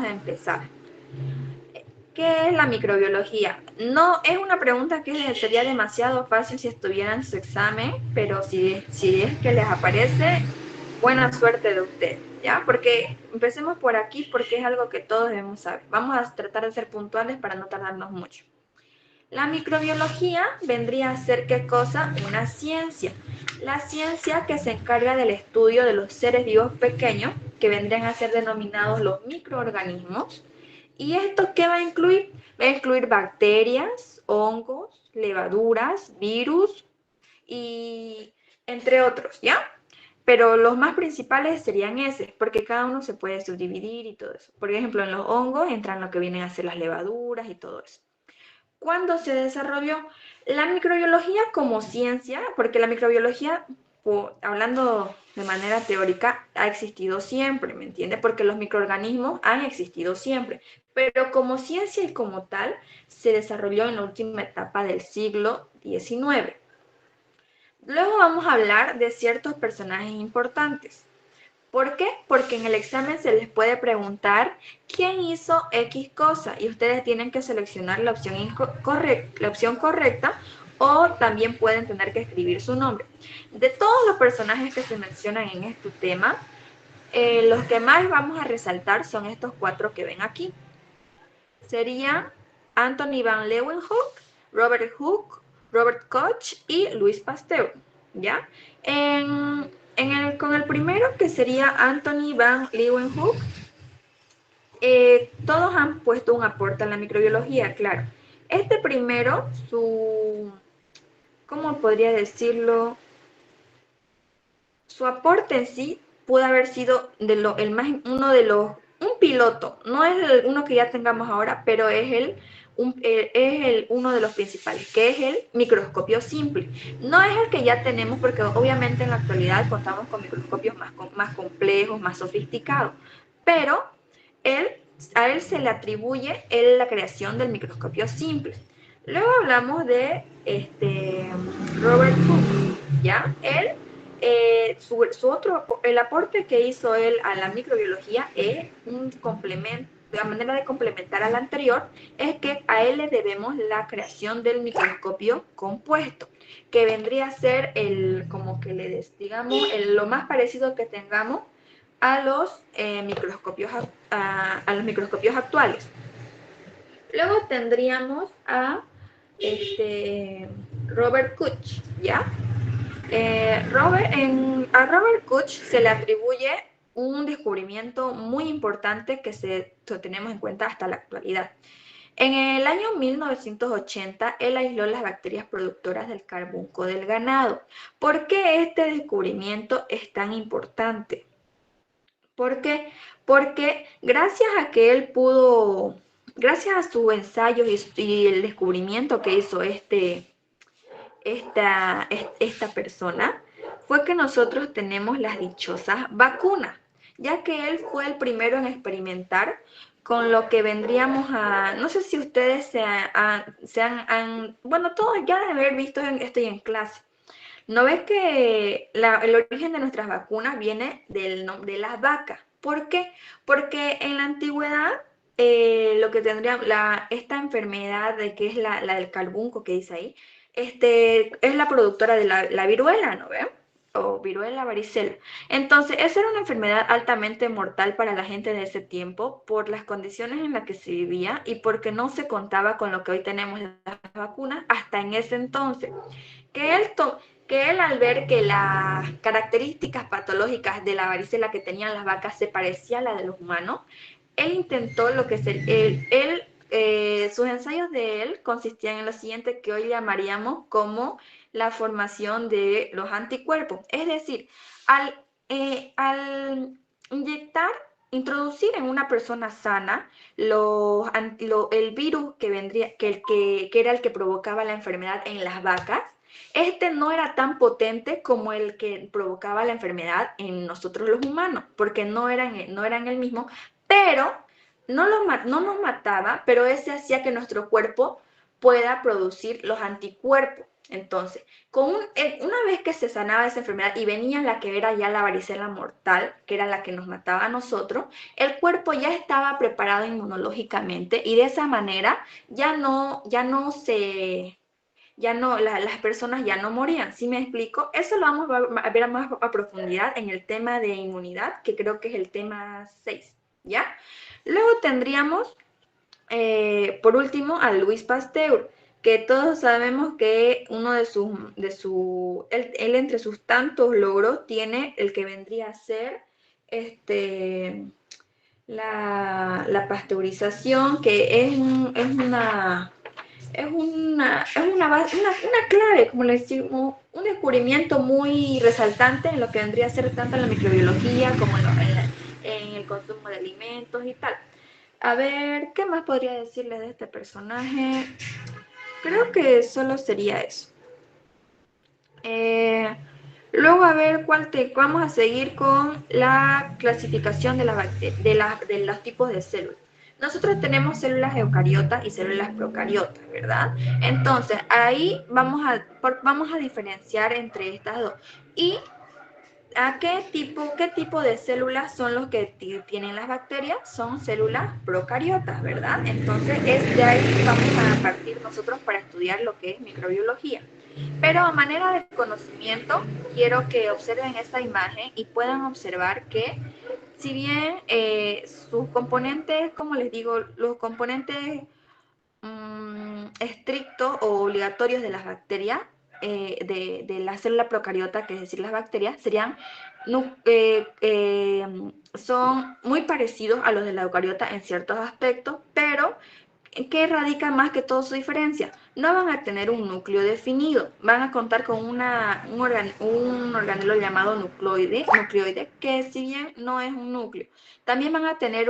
a empezar. ¿Qué es la microbiología? No es una pregunta que sería demasiado fácil si estuviera en su examen, pero si es que les aparece, buena suerte de usted, ¿ya? Porque empecemos por aquí porque es algo que todos debemos saber. Vamos a tratar de ser puntuales para no tardarnos mucho. La microbiología vendría a ser, ¿qué cosa? Una ciencia. La ciencia que se encarga del estudio de los seres vivos pequeños, que vendrían a ser denominados los microorganismos. ¿Y esto qué va a incluir? Va a incluir bacterias, hongos, levaduras, virus y entre otros, ¿ya? Pero los más principales serían esos, porque cada uno se puede subdividir y todo eso. Por ejemplo, en los hongos entran lo que vienen a ser las levaduras y todo eso. ¿Cuándo se desarrolló la microbiología como ciencia? Porque la microbiología, hablando de manera teórica, ha existido siempre, ¿me entiende? Porque los microorganismos han existido siempre, pero como ciencia y como tal, se desarrolló en la última etapa del siglo XIX. Luego vamos a hablar de ciertos personajes importantes. ¿Por qué? Porque en el examen se les puede preguntar quién hizo X cosa y ustedes tienen que seleccionar la opción correcta o también pueden tener que escribir su nombre. De todos los personajes que se mencionan en este tema, los que más vamos a resaltar son estos cuatro que ven aquí. Serían Anthony van Leeuwenhoek, Robert Hooke, Robert Koch y Louis Pasteur, ¿ya? Con el primero, que sería Anthony van Leeuwenhoek, todos han puesto un aporte a la microbiología, claro. Este primero, ¿cómo podría decirlo? Su aporte en sí pudo haber sido un piloto, no es uno que ya tengamos ahora, pero es uno de los principales, que es el microscopio simple. No es el que ya tenemos, porque obviamente en la actualidad contamos con microscopios más complejos, más sofisticados, pero a él se le atribuye la creación del microscopio simple. Luego hablamos de Robert Hooke, ¿ya? El aporte que hizo él a la microbiología es un complemento, la manera de complementar al anterior es que a él le debemos la creación del microscopio compuesto, que vendría a ser como que digamos, lo más parecido que tengamos a a los microscopios actuales. Luego tendríamos Robert Koch, ¿ya? A Robert Koch se le atribuye un descubrimiento muy importante que tenemos en cuenta hasta la actualidad. En el año 1980, él aisló las bacterias productoras del carbunco del ganado. ¿Por qué este descubrimiento es tan importante? ¿Por qué? Porque gracias a sus ensayos y el descubrimiento que hizo esta persona, fue que nosotros tenemos las dichosas vacunas, ya que él fue el primero en experimentar con lo que vendríamos no sé si ustedes bueno, todos ya deben haber visto esto en clase. ¿No ves que el origen de nuestras vacunas viene de las vacas? ¿Por qué? Porque en la antigüedad lo que tendría esta enfermedad de que es la del carbunco que dice ahí, es la productora de la viruela, ¿no ves? O viruela, varicela. Entonces, esa era una enfermedad altamente mortal para la gente de ese tiempo por las condiciones en las que se vivía y porque no se contaba con lo que hoy tenemos las vacunas hasta en ese entonces. Que él, que él al ver que las características patológicas de la varicela que tenían las vacas se parecía a la de los humanos, él intentó lo que sus ensayos de él consistían en lo siguiente que hoy llamaríamos como la formación de los anticuerpos. Es decir, al introducir en una persona sana el virus que era el que provocaba la enfermedad en las vacas, este no era tan potente como el que provocaba la enfermedad en nosotros los humanos, porque no eran el mismo, pero no nos mataba, pero ese hacía que nuestro cuerpo pueda producir los anticuerpos. Entonces, una vez que se sanaba esa enfermedad y venía la que era ya la varicela mortal, que era la que nos mataba a nosotros, el cuerpo ya estaba preparado inmunológicamente y de esa manera las personas ya no morían. ¿Sí me explico? Eso lo vamos a ver más a profundidad en el tema de inmunidad, que creo que es el tema 6, ¿ya? Luego tendríamos por último, a Louis Pasteur, que todos sabemos que uno él entre sus tantos logros tiene el que vendría a ser la pasteurización, que es una clave, como le decimos, un descubrimiento muy resaltante en lo que vendría a ser tanto en la microbiología como en el consumo de alimentos y tal. A ver, ¿qué más podría decirles de este personaje? Creo que solo sería eso. Eh, Luego, a ver, vamos a seguir con la clasificación de, de los tipos de células. Nosotros tenemos células eucariotas y células procariotas, ¿verdad? Entonces, ahí vamos a diferenciar entre estas dos. ¿Y qué tipo de células son los que tienen las bacterias? Son células procariotas, ¿verdad? Entonces, de ahí vamos a partir nosotros para estudiar lo que es microbiología. Pero a manera de conocimiento, quiero que observen esta imagen y puedan observar que si bien sus componentes, como les digo, los componentes estrictos o obligatorios de las bacterias, de la célula procariota, que es decir, las bacterias, son muy parecidos a los de la eucariota en ciertos aspectos, pero ¿qué radica más que todo su diferencia? No van a tener un núcleo definido, van a contar con un organelo llamado nucleoide, que si bien no es un núcleo, también van a tener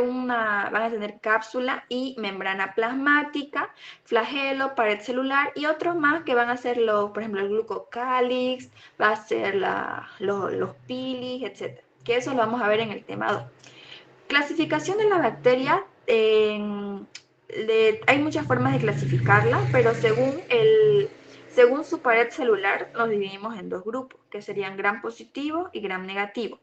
cápsula y membrana plasmática, flagelo, pared celular y otros más que van a ser por ejemplo, el glucocálix, va a ser los pilis, etc. Que eso lo vamos a ver en el tema 2. Clasificación de la bacteria. Hay muchas formas de clasificarla, pero según su pared celular nos dividimos en dos grupos, que serían gram positivo y gram negativo.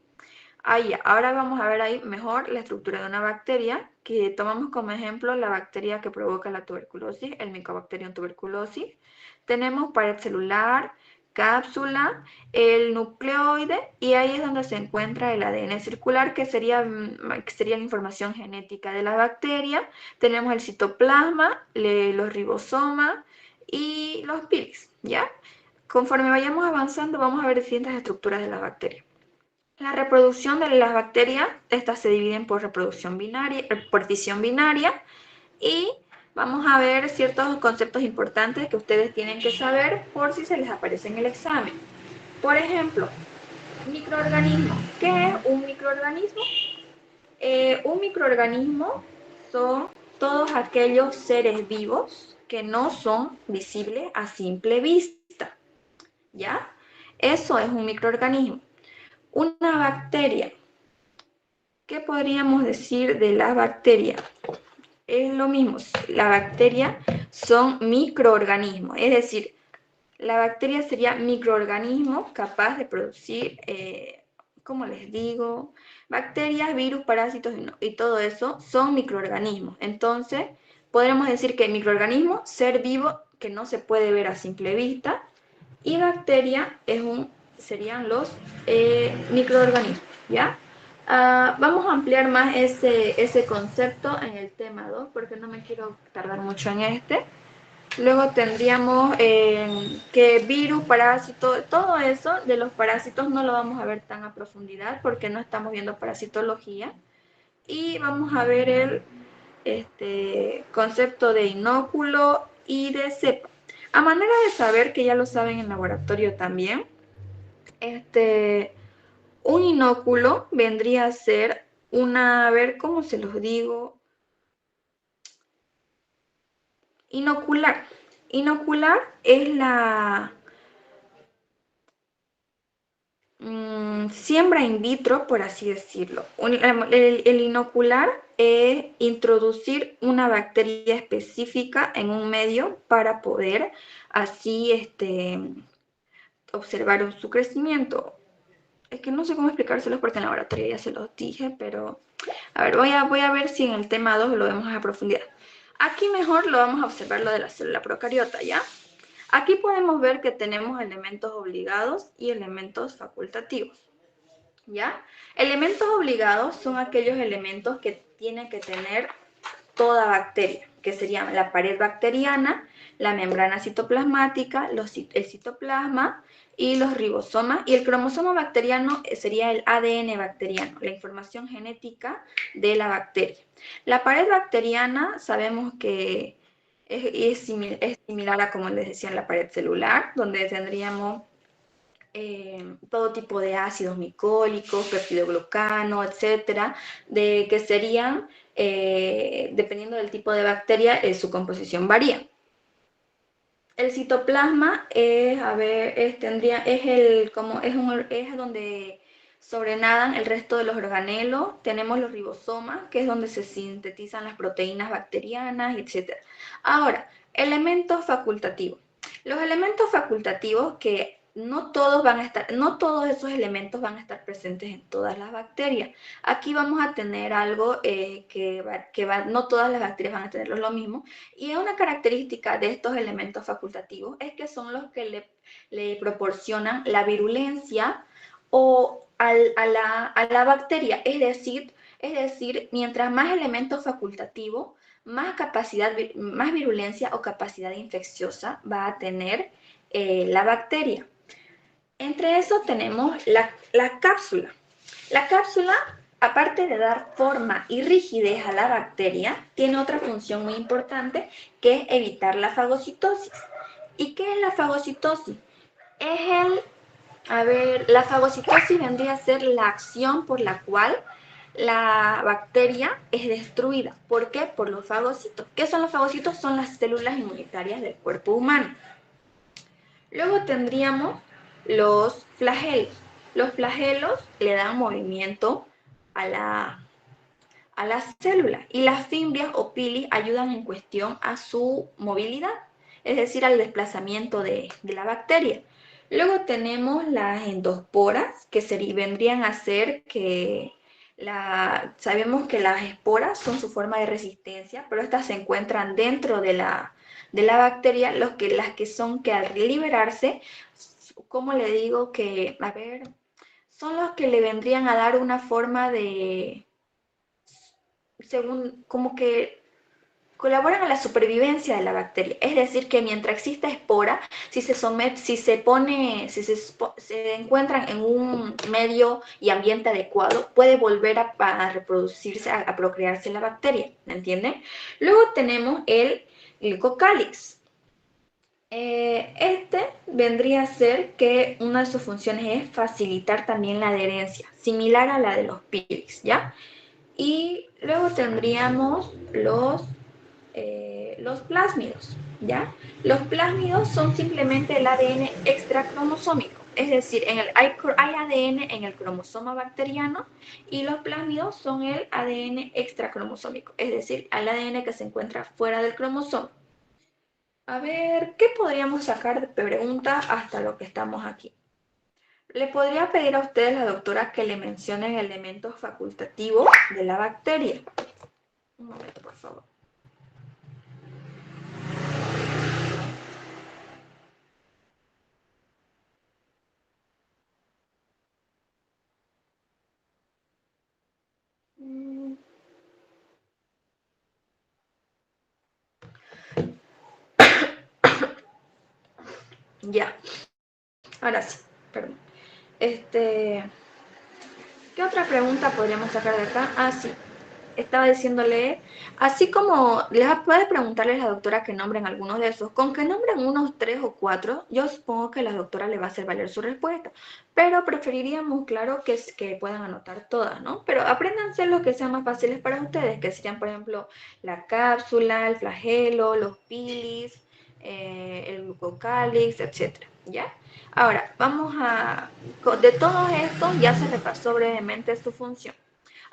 Ahora vamos a ver ahí mejor la estructura de una bacteria, que tomamos como ejemplo la bacteria que provoca la tuberculosis, el Mycobacterium tuberculosis. Tenemos pared celular, cápsula, el nucleoide, y ahí es donde se encuentra el ADN circular, que sería la información genética de la bacteria. Tenemos el citoplasma, los ribosomas y los pils, ¿ya? Conforme vayamos avanzando, vamos a ver distintas estructuras de la bacteria. La reproducción de las bacterias, estas se dividen por reproducción binaria, por fisión binaria, y vamos a ver ciertos conceptos importantes que ustedes tienen que saber por si se les aparece en el examen. Por ejemplo, microorganismo. ¿Qué es un microorganismo? Un microorganismo son todos aquellos seres vivos que no son visibles a simple vista, ¿ya? Eso es un microorganismo. Una bacteria. ¿Qué podríamos decir de la bacteria? Es lo mismo, la bacteria son microorganismos, es decir, la bacteria sería microorganismo capaz de producir, como les digo, bacterias, virus, parásitos y todo eso son microorganismos. Entonces, podremos decir que microorganismo, ser vivo que no se puede ver a simple vista, y bacteria serían los microorganismos, ¿ya? Vamos a ampliar más ese concepto en el tema 2 porque no me quiero tardar mucho en este. Luego tendríamos que virus, parásito, todo eso de los parásitos no lo vamos a ver tan a profundidad porque no estamos viendo parasitología. Y vamos a ver el concepto de inóculo y de cepa. A manera de saber, que ya lo saben en laboratorio también, un inóculo vendría a ser a ver cómo se los digo, inocular. Inocular es la siembra in vitro, por así decirlo. El inocular es introducir una bacteria específica en un medio para poder así observar su crecimiento. Es que no sé cómo explicárselos porque en la laboratorio ya se los dije, pero a ver, voy a ver si en el tema 2 lo vemos a profundidad. Aquí mejor lo vamos a observar lo de la célula procariota, ¿ya? Aquí podemos ver que tenemos elementos obligados y elementos facultativos, ¿ya? Elementos obligados son aquellos elementos que tiene que tener toda bacteria, que serían la pared bacteriana, la membrana citoplasmática, el citoplasma y los ribosomas. Y el cromosoma bacteriano sería el ADN bacteriano, la información genética de la bacteria. La pared bacteriana sabemos que es similar a, como les decía, la pared celular, donde tendríamos todo tipo de ácidos micólicos, peptidoglucano, etcétera, que serían, dependiendo del tipo de bacteria, su composición varía. El citoplasma es, a ver, es donde sobrenadan el resto de los organelos. Tenemos los ribosomas, que es donde se sintetizan las proteínas bacterianas, etc. Ahora, elementos facultativos. Los elementos facultativos que no todos esos elementos van a estar presentes en todas las bacterias. Aquí vamos a tener algo no todas las bacterias van a tener lo mismo, y una característica de estos elementos facultativos es que son los que le proporcionan la virulencia a la bacteria, es decir, mientras más elementos facultativos, más virulencia o capacidad infecciosa va a tener la bacteria. Entre eso tenemos la cápsula. La cápsula, aparte de dar forma y rigidez a la bacteria, tiene otra función muy importante, que es evitar la fagocitosis. ¿Y qué es la fagocitosis? La fagocitosis vendría a ser la acción por la cual la bacteria es destruida. ¿Por qué? Por los fagocitos. ¿Qué son los fagocitos? Son las células inmunitarias del cuerpo humano. Luego tendríamos los flagelos. Los flagelos le dan movimiento a la célula, y las fimbrias o pilis ayudan en cuestión a su movilidad, es decir, al desplazamiento de la bacteria. Luego tenemos las endosporas, que vendrían a ser que sabemos que las esporas son su forma de resistencia, pero estas se encuentran dentro de la bacteria, las que son que al liberarse, ¿cómo le digo? Son los que le vendrían a dar una forma de, según, como que colaboran a la supervivencia de la bacteria. Es decir, que mientras exista espora, si se encuentran en un medio y ambiente adecuado, puede volver a reproducirse, a procrearse la bacteria, ¿me entienden? Luego tenemos el glicocálix. Vendría a ser que una de sus funciones es facilitar también la adherencia, similar a la de los pílix, ¿ya? Y luego tendríamos los plásmidos, ¿ya? Los plásmidos son simplemente el ADN extracromosómico, es decir, hay ADN en el cromosoma bacteriano, y los plásmidos son el ADN extracromosómico, es decir, el ADN que se encuentra fuera del cromosoma. A ver, ¿qué podríamos sacar de pregunta hasta lo que estamos aquí? Le podría pedir a ustedes, la doctora, que le mencionen elementos facultativos de la bacteria. Un momento, por favor. Ya, ahora sí, perdón. ¿Qué otra pregunta podríamos sacar de acá? Ah, sí, estaba diciéndole, así como puede preguntarle a la doctora que nombren algunos de esos, con que nombren unos 3 o 4, yo supongo que la doctora le va a hacer valer su respuesta, pero preferiríamos, claro, que puedan anotar todas, ¿no? Pero apréndanse los que sean más fáciles para ustedes, que serían, por ejemplo, la cápsula, el flagelo, los pilis, el glucocálix, etcétera, ¿ya? Ahora, de todos estos ya se repasó brevemente su función.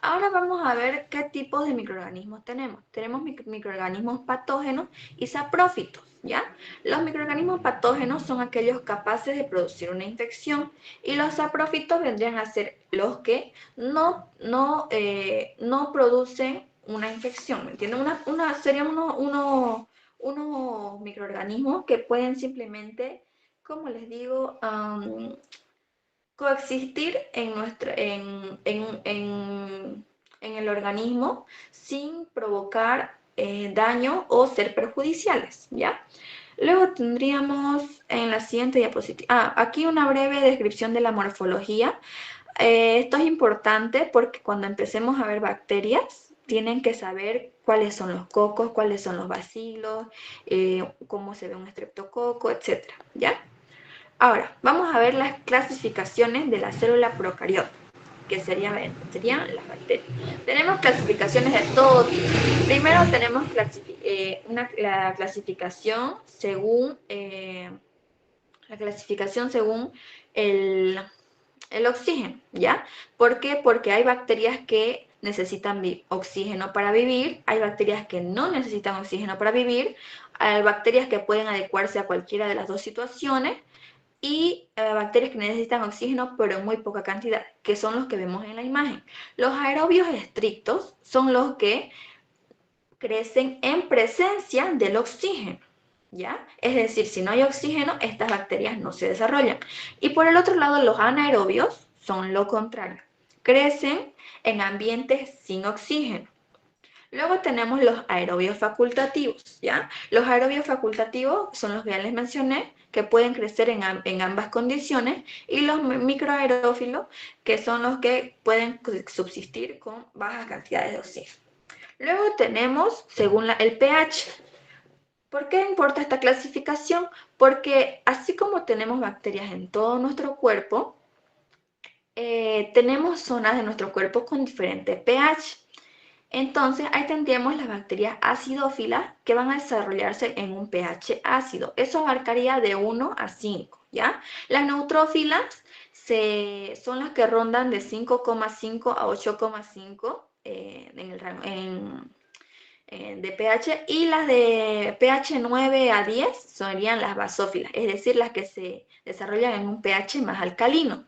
Ahora vamos a ver qué tipos de microorganismos tenemos. Tenemos microorganismos patógenos y saprófitos, ¿ya? Los microorganismos patógenos son aquellos capaces de producir una infección y los saprófitos vendrían a ser los que no producen una infección, ¿me entienden? Serían unos microorganismos que pueden simplemente, como les digo, coexistir en el organismo sin provocar daño o ser perjudiciales, ¿ya? Luego tendríamos en la siguiente diapositiva, aquí una breve descripción de la morfología. Esto es importante porque cuando empecemos a ver bacterias, tienen que saber cuáles son los cocos, cuáles son los bacilos, cómo se ve un estreptococo, etcétera, ¿ya? Ahora, vamos a ver las clasificaciones de la célula procariota, que serían las bacterias. Tenemos clasificaciones de todo tipo. Primero tenemos la clasificación según el oxígeno, ¿ya? ¿Por qué? Porque hay bacterias que necesitan oxígeno para vivir, hay bacterias que no necesitan oxígeno para vivir, hay bacterias que pueden adecuarse a cualquiera de las dos situaciones, y bacterias que necesitan oxígeno pero en muy poca cantidad, que son los que vemos en la imagen. Los aerobios estrictos son los que crecen en presencia del oxígeno, ¿ya? Es decir, si no hay oxígeno, estas bacterias no se desarrollan. Y por el otro lado, los anaerobios son lo contrario, crecen en ambientes sin oxígeno. Luego tenemos los aerobios facultativos, ¿ya? Los aerobios facultativos son los que ya les mencioné, que pueden crecer en ambas condiciones, y los microaerófilos, que son los que pueden subsistir con bajas cantidades de oxígeno. Luego tenemos, según el pH. ¿Por qué importa esta clasificación? Porque así como tenemos bacterias en todo nuestro cuerpo, tenemos zonas de nuestro cuerpo con diferente pH. Entonces, ahí tendríamos las bacterias acidófilas que van a desarrollarse en un pH ácido. Eso abarcaría de 1 a 5, ¿ya? Las neutrófilas son las que rondan de 5,5 a 8,5 de pH, y las de pH 9 a 10 serían las basófilas, es decir, las que se desarrollan en un pH más alcalino.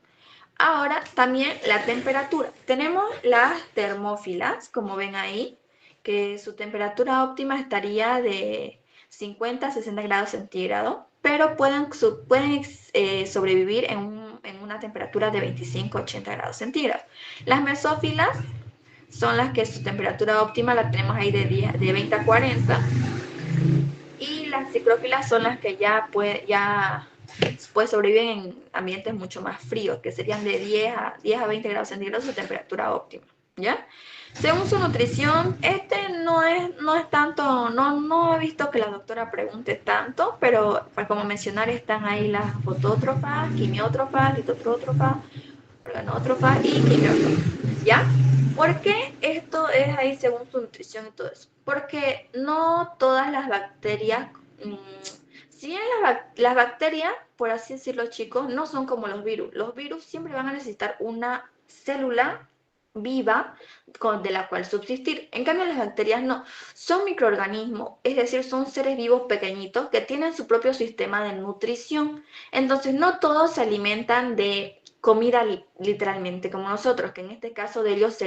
Ahora también la temperatura. Tenemos las termófilas, como ven ahí, que su temperatura óptima estaría de 50 a 60 grados centígrados, pero pueden sobrevivir en una temperatura de 25 a 80 grados centígrados. Las mesófilas son las que su temperatura óptima la tenemos ahí de 20 a 40, y las ciclófilas son las que pues sobreviven en ambientes mucho más fríos, que serían de 10 a 20 grados centígrados su temperatura óptima, ¿ya? Según su nutrición, no es tanto, no he visto que la doctora pregunte tanto, pero pues como mencionar, están ahí las fotótrofas, quimiótrofas, litotrótrofas, organótrofas y quimiótrofas, ¿ya? ¿Por qué esto es ahí según su nutrición y todo eso? Porque no todas las bacterias, si bien las bacterias, por así decirlo, chicos, no son como los virus. Los virus siempre van a necesitar una célula viva de la cual subsistir. En cambio, las bacterias no. Son microorganismos, es decir, son seres vivos pequeñitos que tienen su propio sistema de nutrición. Entonces, no todos se alimentan de comida literalmente como nosotros, que en este caso de ellos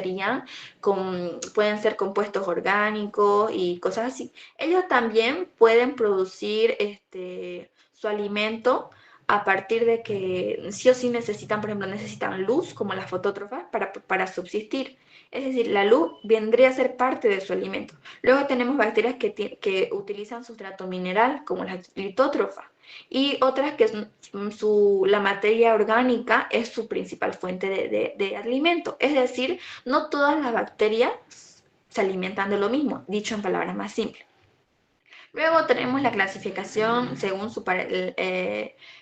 pueden ser compuestos orgánicos y cosas así. Ellos también pueden producir su alimento a partir de que sí o sí necesitan, por ejemplo, necesitan luz, como las fotótrofas, para subsistir. Es decir, la luz vendría a ser parte de su alimento. Luego tenemos bacterias que utilizan sustrato mineral, como las litótrofas, y otras que la materia orgánica es su principal fuente de alimento. Es decir, no todas las bacterias se alimentan de lo mismo, dicho en palabras más simples. Luego tenemos la clasificación según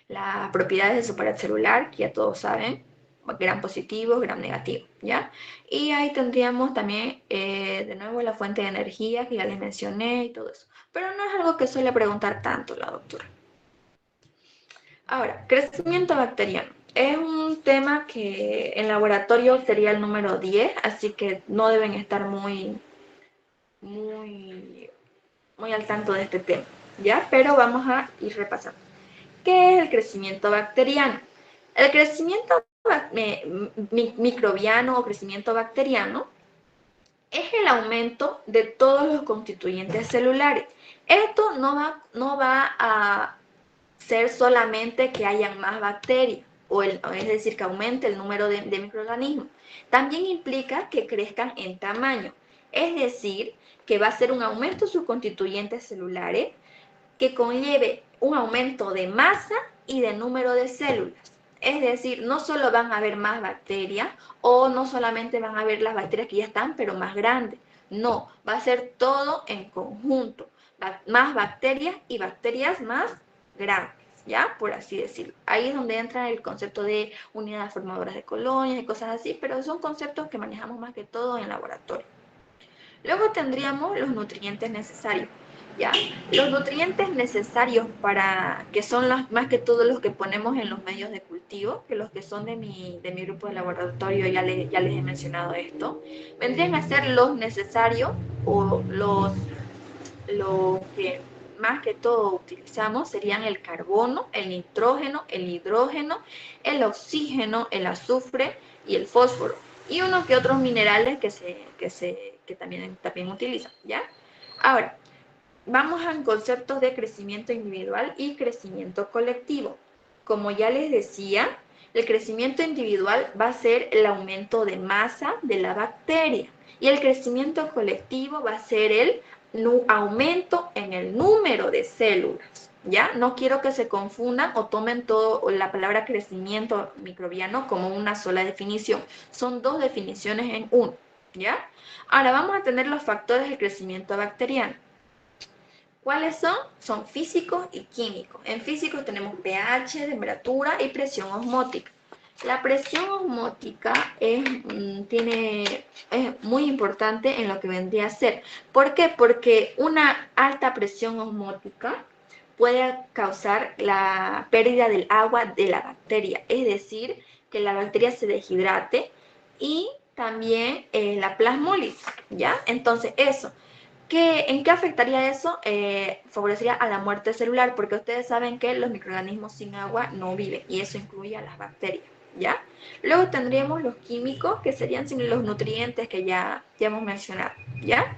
las propiedades de su pared celular, que ya todos saben, gram positivo, gram negativo, ¿ya? Y ahí tendríamos también, de nuevo, la fuente de energía, que ya les mencioné y todo eso. Pero no es algo que suele preguntar tanto la doctora. Ahora, crecimiento bacteriano. Es un tema que en laboratorio sería el número 10, así que no deben estar muy, muy al tanto de este tema, ¿ya? Pero vamos a ir repasando. ¿Qué es el crecimiento bacteriano? El crecimiento microbiano o crecimiento bacteriano es el aumento de todos los constituyentes celulares. Esto no va a ser solamente que hayan más bacterias, es decir, que aumente el número de microorganismos. También implica que crezcan en tamaño, es decir, que va a ser un aumento de sus constituyentes celulares que conlleve un aumento de masa y de número de células. Es decir, no solo van a haber más bacterias o no solamente van a haber las bacterias que ya están, pero más grandes. No, va a ser todo en conjunto. Más bacterias y bacterias más grandes, ¿ya? Por así decirlo. Ahí es donde entra el concepto de unidades formadoras de colonias y cosas así, pero son conceptos que manejamos más que todo en laboratorio. Luego tendríamos los nutrientes necesarios, ¿ya? Los nutrientes necesarios para, que son más que todo los que ponemos en los medios de cultivo, que los que son de mi grupo de laboratorio, ya les he mencionado esto, vendrían a ser los necesarios o los que más que todo utilizamos serían el carbono, el nitrógeno, el hidrógeno, el oxígeno, el azufre y el fósforo. Y unos que otros minerales que también utilizan, ¿ya? Ahora, vamos a conceptos de crecimiento individual y crecimiento colectivo. Como ya les decía, el crecimiento individual va a ser el aumento de masa de la bacteria y el crecimiento colectivo va a ser el aumento en el número de células. ¿Ya? No quiero que se confundan o tomen todo la palabra crecimiento microbiano como una sola definición. Son dos definiciones en uno. ¿Ya? Ahora vamos a tener los factores del crecimiento bacteriano. ¿Cuáles son? Son físicos y químicos. En físicos tenemos pH, temperatura y presión osmótica. La presión osmótica es muy importante en lo que vendría a ser. ¿Por qué? Porque una alta presión osmótica puede causar la pérdida del agua de la bacteria, es decir, que la bacteria se deshidrate y también la plasmólisis, ¿ya? Entonces, eso. ¿En qué afectaría eso? Favorecería a la muerte celular, porque ustedes saben que los microorganismos sin agua no viven, y eso incluye a las bacterias, ¿ya? Luego tendríamos los químicos, que serían los nutrientes que ya hemos mencionado, ¿ya?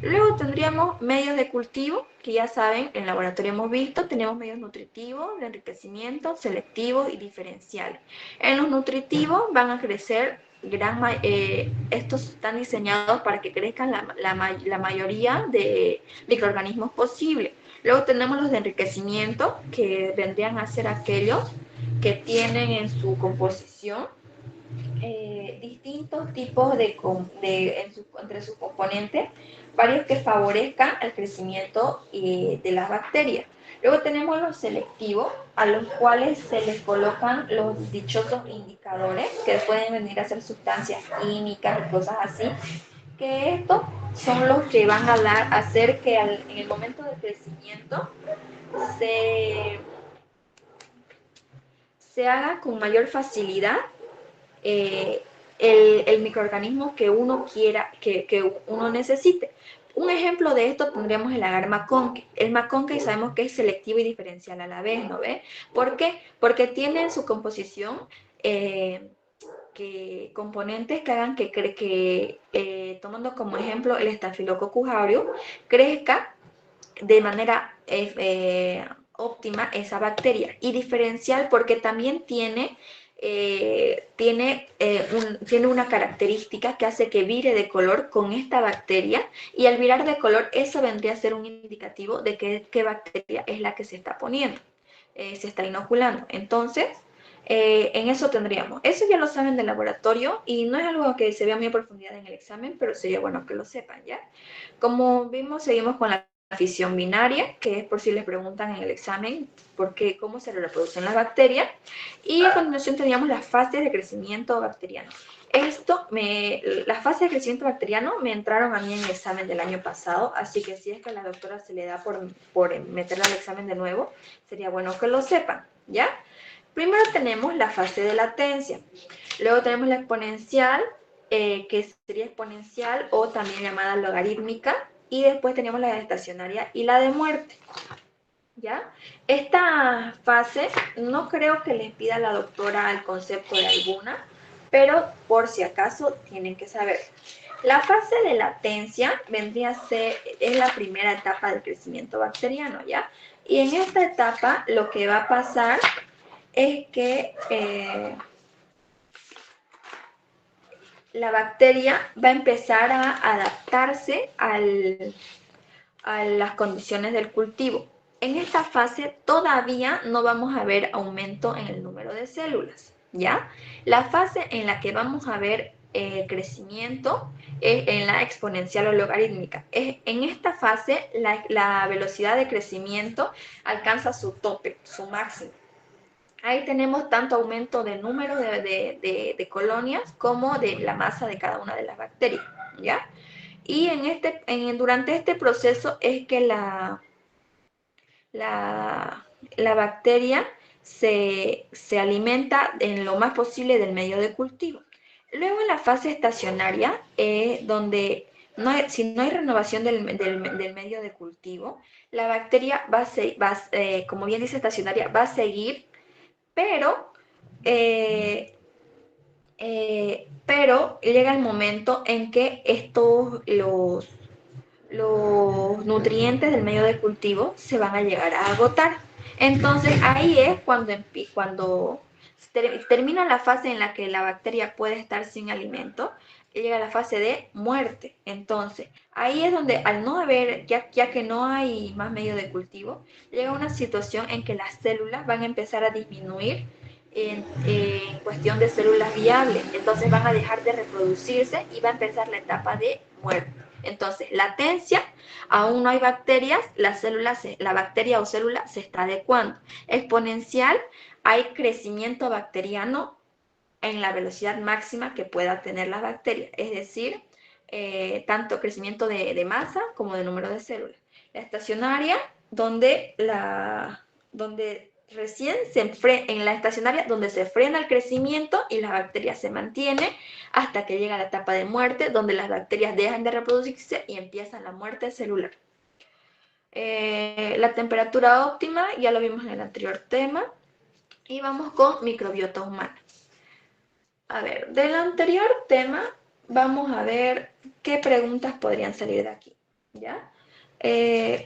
Luego tendríamos medios de cultivo, que ya saben, en laboratorio hemos visto, tenemos medios nutritivos, de enriquecimiento, selectivos y diferenciales. En los nutritivos van a crecer estos están diseñados para que crezcan la mayoría de microorganismos posibles. Luego tenemos los de enriquecimiento, que vendrían a ser aquellos que tienen en su composición distintos tipos entre sus componentes, varios que favorezcan el crecimiento de las bacterias. Luego tenemos los selectivos, a los cuales se les colocan los dichosos indicadores, que pueden venir a ser sustancias químicas y cosas así, que estos son los que van a hacer que en el momento del crecimiento se haga con mayor facilidad eh, el microorganismo que uno quiera, que uno necesite. Un ejemplo de esto tendríamos el agar McConkey. El McConkey sabemos que es selectivo y diferencial a la vez, ¿no ve? ¿Por qué? Porque tiene en su composición componentes que hagan tomando como ejemplo el Staphylococcus aureus, crezca de manera óptima esa bacteria. Y diferencial porque también tiene una característica que hace que vire de color con esta bacteria, y al virar de color eso vendría a ser un indicativo de qué bacteria es la que se está poniendo, se está inoculando. Entonces, en eso tendríamos. Eso ya lo saben del laboratorio y no es algo que se vea muy a profundidad en el examen, pero sería bueno que lo sepan, ¿ya? Como vimos, seguimos con la fisión binaria, que es por si les preguntan en el examen cómo se reproducen las bacterias. Y a continuación tendríamos las fases de crecimiento bacteriano. Las fases de crecimiento bacteriano me entraron a mí en el examen del año pasado, así que si es que a la doctora se le da por meterla al examen de nuevo, sería bueno que lo sepan, ¿ya? Primero tenemos la fase de latencia, luego tenemos la exponencial, que sería exponencial o también llamada logarítmica, y después tenemos la estacionaria y la de muerte. ¿Ya? Esta fase no creo que les pida a la doctora el concepto de alguna, pero por si acaso tienen que saber. La fase de latencia vendría a ser, es la primera etapa del crecimiento bacteriano, ¿ya? Y en esta etapa lo que va a pasar es que la bacteria va a empezar a adaptarse a las condiciones del cultivo. En esta fase todavía no vamos a ver aumento en el número de células, ¿ya? La fase en la que vamos a ver crecimiento es en la exponencial o logarítmica. En esta fase la velocidad de crecimiento alcanza su tope, su máximo. Ahí tenemos tanto aumento de número de colonias como de la masa de cada una de las bacterias, ¿ya? Y durante este proceso es que la bacteria se alimenta en lo más posible del medio de cultivo. Luego en la fase estacionaria, donde si no hay renovación del medio de cultivo, la bacteria como bien dice estacionaria, va a seguir, pero pero llega el momento en que los nutrientes del medio de cultivo se van a llegar a agotar. Entonces ahí es cuando termina la fase en la que la bacteria puede estar sin alimento, y llega la fase de muerte. Entonces ahí es donde al no haber, ya que no hay más medio de cultivo, llega una situación en que las células van a empezar a disminuir en cuestión de células viables. Entonces van a dejar de reproducirse y va a empezar la etapa de muerte. Entonces, latencia, aún no hay bacterias, la bacteria o célula se está adecuando. Exponencial, hay crecimiento bacteriano en la velocidad máxima que pueda tener la bacteria, es decir, tanto crecimiento de masa como de número de células. La estacionaria, donde recién en la estacionaria donde se frena el crecimiento y la bacteria se mantiene hasta que llega la etapa de muerte, donde las bacterias dejan de reproducirse y empieza la muerte celular. La temperatura óptima, ya lo vimos en el anterior tema, y vamos con microbiota humana. A ver, del anterior tema, vamos a ver qué preguntas podrían salir de aquí, ¿ya?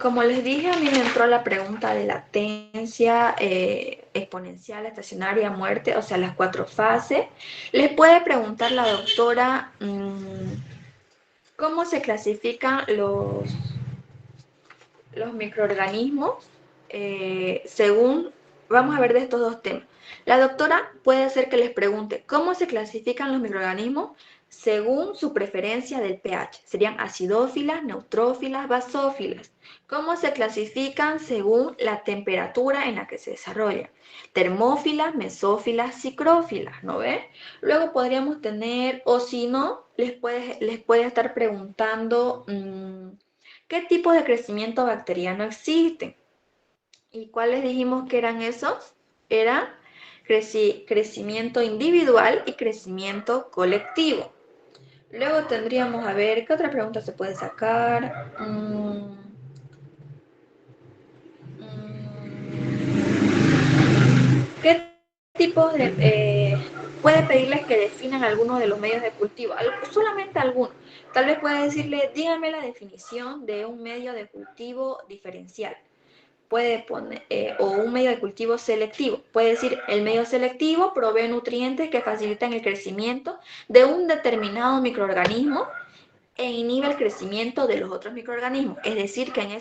Como les dije, a mí me entró la pregunta de latencia, exponencial, estacionaria, muerte, o sea, las 4 fases. Les puede preguntar la doctora cómo se clasifican los microorganismos según, vamos a ver de estos dos temas. La doctora puede ser que les pregunte cómo se clasifican los microorganismos según su preferencia del pH. Serían acidófilas, neutrófilas, basófilas. ¿Cómo se clasifican según la temperatura en la que se desarrollan? Termófilas, mesófilas, psicrófilas, ¿no ve? Luego podríamos tener, o si no, les puede estar preguntando ¿qué tipos de crecimiento bacteriano existen? ¿Y cuáles dijimos que eran esos? Eran crecimiento individual y crecimiento colectivo. Luego tendríamos, a ver, ¿qué otra pregunta se puede sacar? ¿Qué tipo de... puede pedirles que definan algunos de los medios de cultivo? Solamente algunos. Tal vez puede decirle, dígame la definición de un medio de cultivo diferencial. Puede poner, o un medio de cultivo selectivo. Puede decir, el medio selectivo provee nutrientes que facilitan el crecimiento de un determinado microorganismo e inhibe el crecimiento de los otros microorganismos. Es decir, que en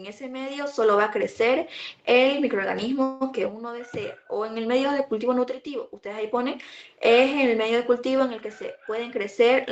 ese medio solo va a crecer el microorganismo que uno desea. O en el medio de cultivo nutritivo, ustedes ahí ponen, es el medio de cultivo en el que se pueden crecer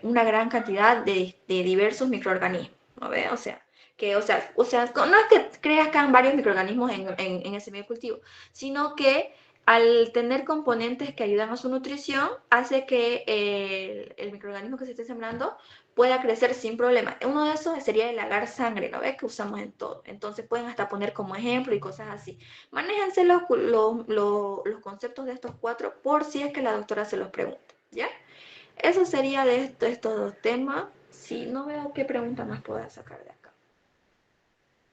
una gran cantidad de diversos microorganismos. ¿No ve? O sea, no es que crezcan varios microorganismos en ese medio de cultivo, sino que al tener componentes que ayudan a su nutrición, hace que el microorganismo que se esté sembrando pueda crecer sin problema. Uno de esos sería el agar sangre, ¿no ves? Que usamos en todo. Entonces pueden hasta poner como ejemplo y cosas así. Manéjense los conceptos de estos 4 por si es que la doctora se los pregunta, ¿ya? Eso sería de estos 2 temas. Sí, no veo qué pregunta más pueda sacar de acá.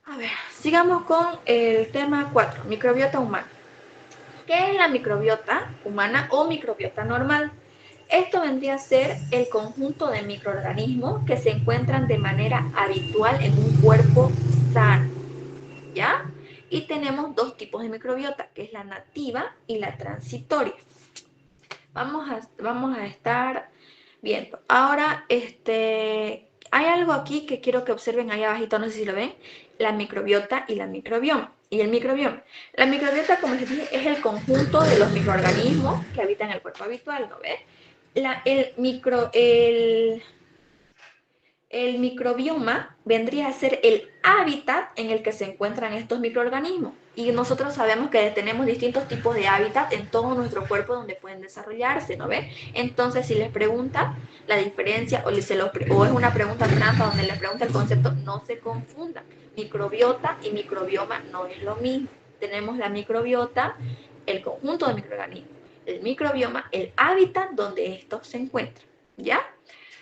A ver, sigamos con el tema 4, microbiota humana. ¿Qué es la microbiota humana o microbiota normal? Esto vendría a ser el conjunto de microorganismos que se encuentran de manera habitual en un cuerpo sano, ¿ya? Y tenemos 2 tipos de microbiota, que es la nativa y la transitoria. Vamos a estar viendo. Ahora, hay algo aquí que quiero que observen ahí abajito, no sé si lo ven, la microbiota y la microbioma. Y el microbioma. La microbiota, como les dije, es el conjunto de los microorganismos que habitan el cuerpo habitual, ¿no ves? El microbioma vendría a ser el hábitat en el que se encuentran estos microorganismos. Y nosotros sabemos que tenemos distintos tipos de hábitat en todo nuestro cuerpo donde pueden desarrollarse, ¿no ves? Entonces, si les pregunta la diferencia o es una pregunta trampa donde les pregunta el concepto, no se confundan. Microbiota y microbioma no es lo mismo. Tenemos la microbiota, el conjunto de microorganismos. El microbioma, el hábitat donde estos se encuentran, ¿ya?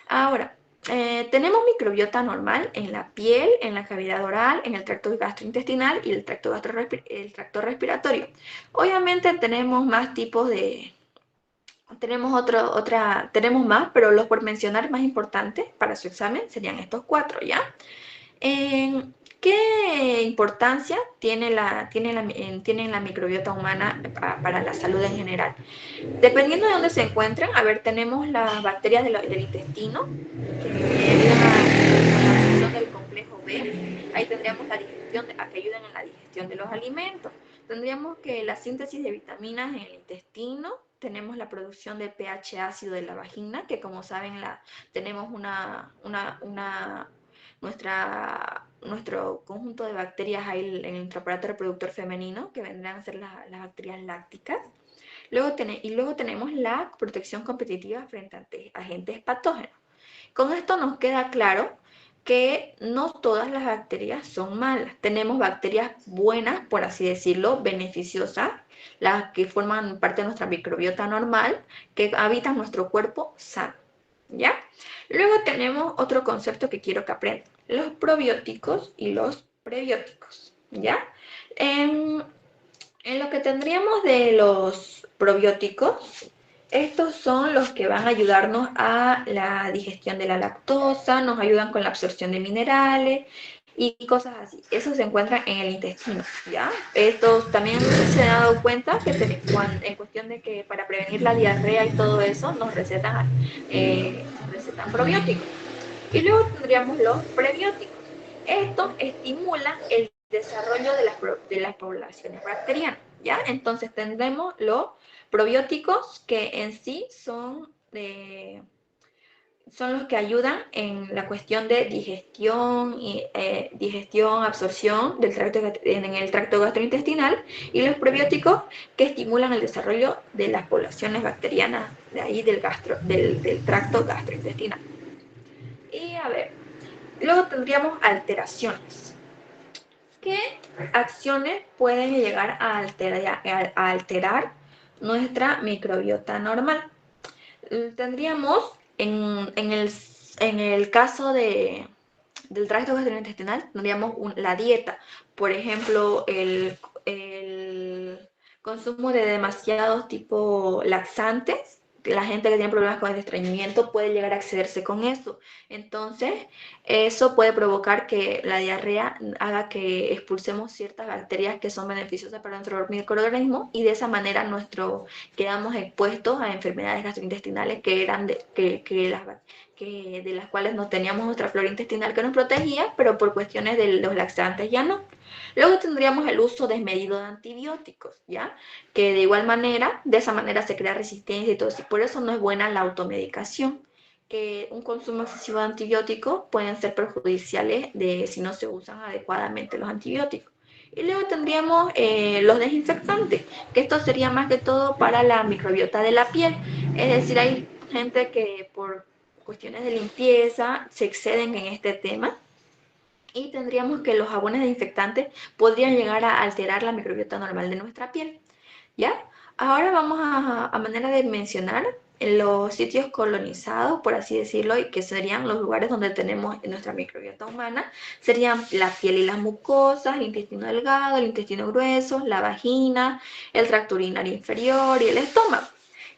Ahora, tenemos microbiota normal en la piel, en la cavidad oral, en el tracto gastrointestinal y el tracto respiratorio. Obviamente tenemos más tipos de... Tenemos más, pero los por mencionar más importantes para su examen serían estos 4, ¿ya? ¿Qué importancia tiene la microbiota humana para la salud en general? Dependiendo de dónde se encuentren, a ver, tenemos las bacterias del intestino, que ayudan a la función del complejo B. Ahí tendríamos la digestión, que ayudan en la digestión de los alimentos. Tendríamos que la síntesis de vitaminas en el intestino. Tenemos la producción de pH ácido de la vagina, que como saben tenemos nuestro conjunto de bacterias ahí en nuestro aparato reproductor femenino, que vendrán a ser las bacterias lácticas. Luego tenemos la protección competitiva frente a agentes patógenos. Con esto nos queda claro que no todas las bacterias son malas. Tenemos bacterias buenas, por así decirlo, beneficiosas, las que forman parte de nuestra microbiota normal, que habitan nuestro cuerpo sano, ¿ya? Luego tenemos otro concepto que quiero que aprendan, los probióticos y los prebióticos, ¿ya? En lo que tendríamos de los probióticos, estos son los que van a ayudarnos a la digestión de la lactosa, nos ayudan con la absorción de minerales y cosas así. Eso se encuentra en el intestino, ¿ya? Estos también se han dado cuenta que en cuestión de que para prevenir la diarrea y todo eso nos recetan probióticos. Y luego tendríamos los prebióticos. Estos estimulan el desarrollo de las poblaciones bacterianas, ¿ya? Entonces tendremos los probióticos que en sí son los que ayudan en la cuestión de digestión, absorción en el tracto gastrointestinal, y los prebióticos que estimulan el desarrollo de las poblaciones bacterianas de ahí del tracto gastrointestinal. Y a ver, luego tendríamos alteraciones. ¿Qué acciones pueden llegar a alterar nuestra microbiota normal? Tendríamos en el caso del tracto gastrointestinal, tendríamos la dieta. Por ejemplo, el consumo de demasiados tipo laxantes. La gente que tiene problemas con el estreñimiento puede llegar a excederse con eso. Entonces, eso puede provocar que la diarrea haga que expulsemos ciertas bacterias que son beneficiosas para nuestro microorganismo, y de esa manera quedamos expuestos a enfermedades gastrointestinales de las cuales no teníamos nuestra flora intestinal que nos protegía, pero por cuestiones de los laxantes ya no. Luego tendríamos el uso desmedido de antibióticos, ¿ya? Que de igual manera, de esa manera se crea resistencia y todo eso. Por eso no es buena la automedicación, que un consumo excesivo de antibióticos pueden ser perjudiciales si no se usan adecuadamente los antibióticos. Y luego tendríamos los desinfectantes, que esto sería más que todo para la microbiota de la piel. Es decir, hay gente que por cuestiones de limpieza se exceden en este tema y tendríamos que los jabones desinfectantes podrían llegar a alterar la microbiota normal de nuestra piel, ¿ya? Ahora vamos a manera de mencionar los sitios colonizados, por así decirlo, y que serían los lugares donde tenemos nuestra microbiota humana, serían la piel y las mucosas, el intestino delgado, el intestino grueso, la vagina, el tracto urinario inferior y el estómago.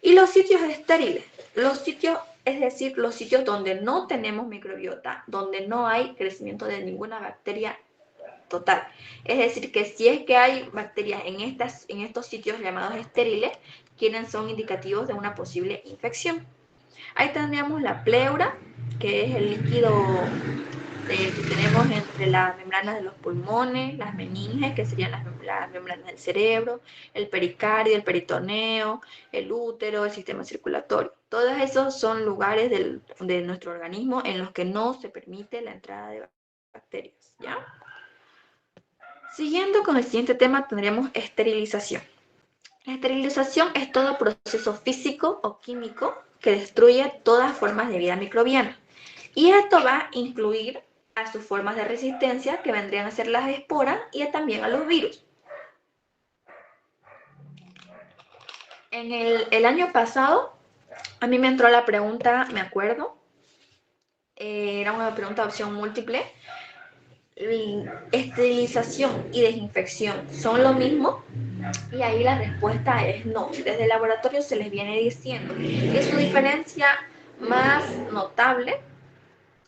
Y los sitios estériles, los sitios, es decir, los sitios donde no tenemos microbiota, donde no hay crecimiento de ninguna bacteria total. Es decir, que si es que hay bacterias en estos sitios llamados estériles, quienes son indicativos de una posible infección. Ahí tendríamos la pleura, que es el líquido que tenemos entre las membranas de los pulmones, las meninges, que serían las membranas del cerebro, el pericardio, el peritoneo, el útero, el sistema circulatorio. Todos esos son lugares de nuestro organismo en los que no se permite la entrada de bacterias, ¿ya? Siguiendo con el siguiente tema, tendríamos esterilización. La esterilización es todo proceso físico o químico que destruye todas formas de vida microbiana. Y esto va a incluir a sus formas de resistencia, que vendrían a ser las esporas, y también a los virus. En el año pasado, a mí me entró la pregunta, me acuerdo, era una pregunta de opción múltiple, ¿esterilización y desinfección son lo mismo? Y ahí la respuesta es no. Desde el laboratorio se les viene diciendo que su diferencia más notable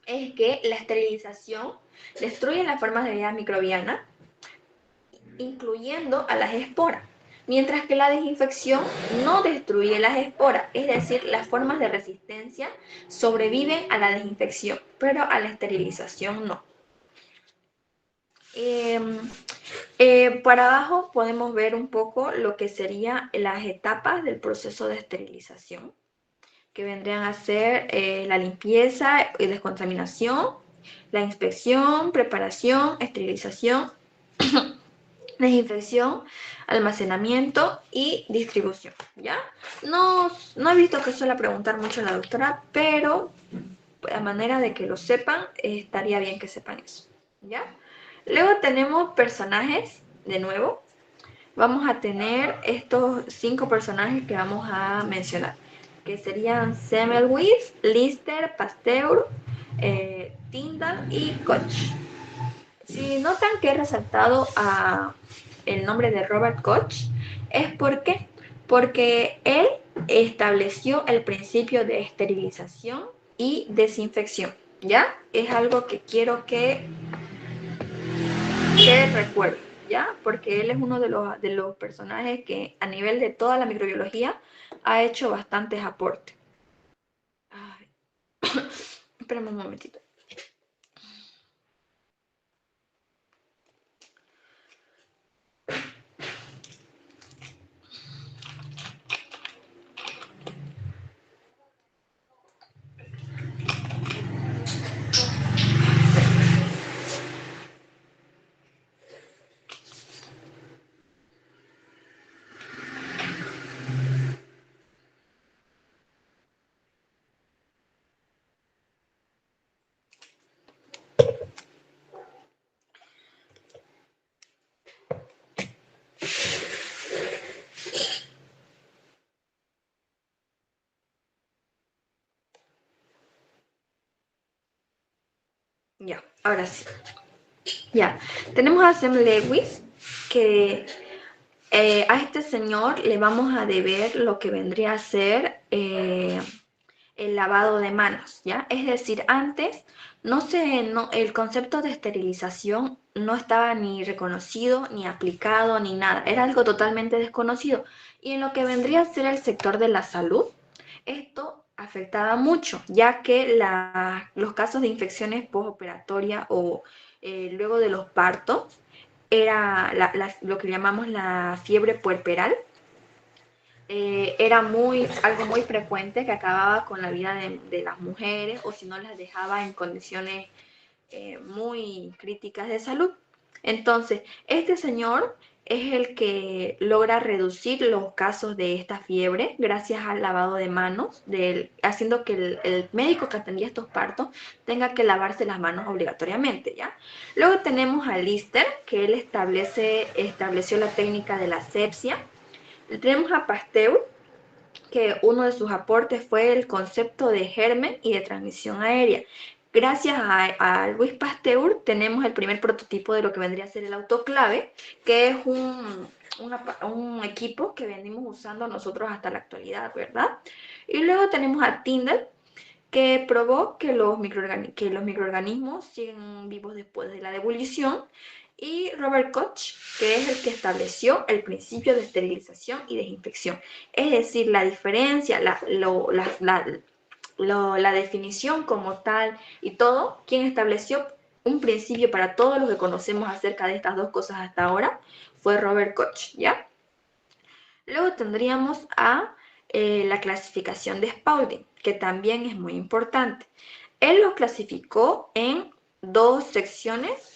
es que la esterilización destruye las formas de vida microbiana, incluyendo a las esporas, mientras que la desinfección no destruye las esporas, es decir, las formas de resistencia sobreviven a la desinfección, pero a la esterilización no. Por abajo podemos ver un poco lo que serían las etapas del proceso de esterilización, que vendrían a ser la limpieza y descontaminación, la inspección, preparación, esterilización, desinfección, almacenamiento y distribución, ¿ya? No he visto que suele preguntar mucho la doctora, pero a manera de que lo sepan, estaría bien que sepan eso, ¿ya? Luego tenemos personajes, de nuevo. Vamos a tener estos 5 personajes que vamos a mencionar, que serían Semmelweis, Lister, Pasteur, Tyndall y Koch. Si notan que he resaltado el nombre de Robert Koch, es porque él estableció el principio de esterilización y desinfección, ¿ya? Es algo que quiero que recuerden, ¿ya? Porque él es uno de los personajes que a nivel de toda la microbiología ha hecho bastantes aportes. Ay, espérame un momentito. Ya, ahora sí. Ya, tenemos a Sam Lewis, que a este señor le vamos a deber lo que vendría a ser el lavado de manos, ¿ya? Es decir, antes el concepto de esterilización no estaba ni reconocido, ni aplicado, ni nada. Era algo totalmente desconocido. Y en lo que vendría a ser el sector de la salud, esto afectaba mucho, ya que los casos de infecciones postoperatorias o luego de los partos, era lo que llamamos la fiebre puerperal, era algo muy frecuente que acababa con la vida de las mujeres o si no las dejaba en condiciones muy críticas de salud. Entonces, este señor es el que logra reducir los casos de esta fiebre gracias al lavado de manos, haciendo que el médico que atendía estos partos tenga que lavarse las manos obligatoriamente, ¿ya? Luego tenemos a Lister, que él estableció la técnica de la asepsia. Tenemos a Pasteur, que uno de sus aportes fue el concepto de germen y de transmisión aérea. Gracias a Louis Pasteur tenemos el primer prototipo de lo que vendría a ser el autoclave, que es un equipo que venimos usando nosotros hasta la actualidad, ¿verdad? Y luego tenemos a Tyndall, que probó que los microorganismos siguen vivos después de la ebullición, y Robert Koch, que es el que estableció el principio de esterilización y desinfección. Es decir, la diferencia, la definición como tal y todo, quien estableció un principio para todo lo que conocemos acerca de estas dos cosas hasta ahora fue Robert Koch, ¿ya? Luego tendríamos a la clasificación de Spalding, que también es muy importante. Él los clasificó en dos secciones,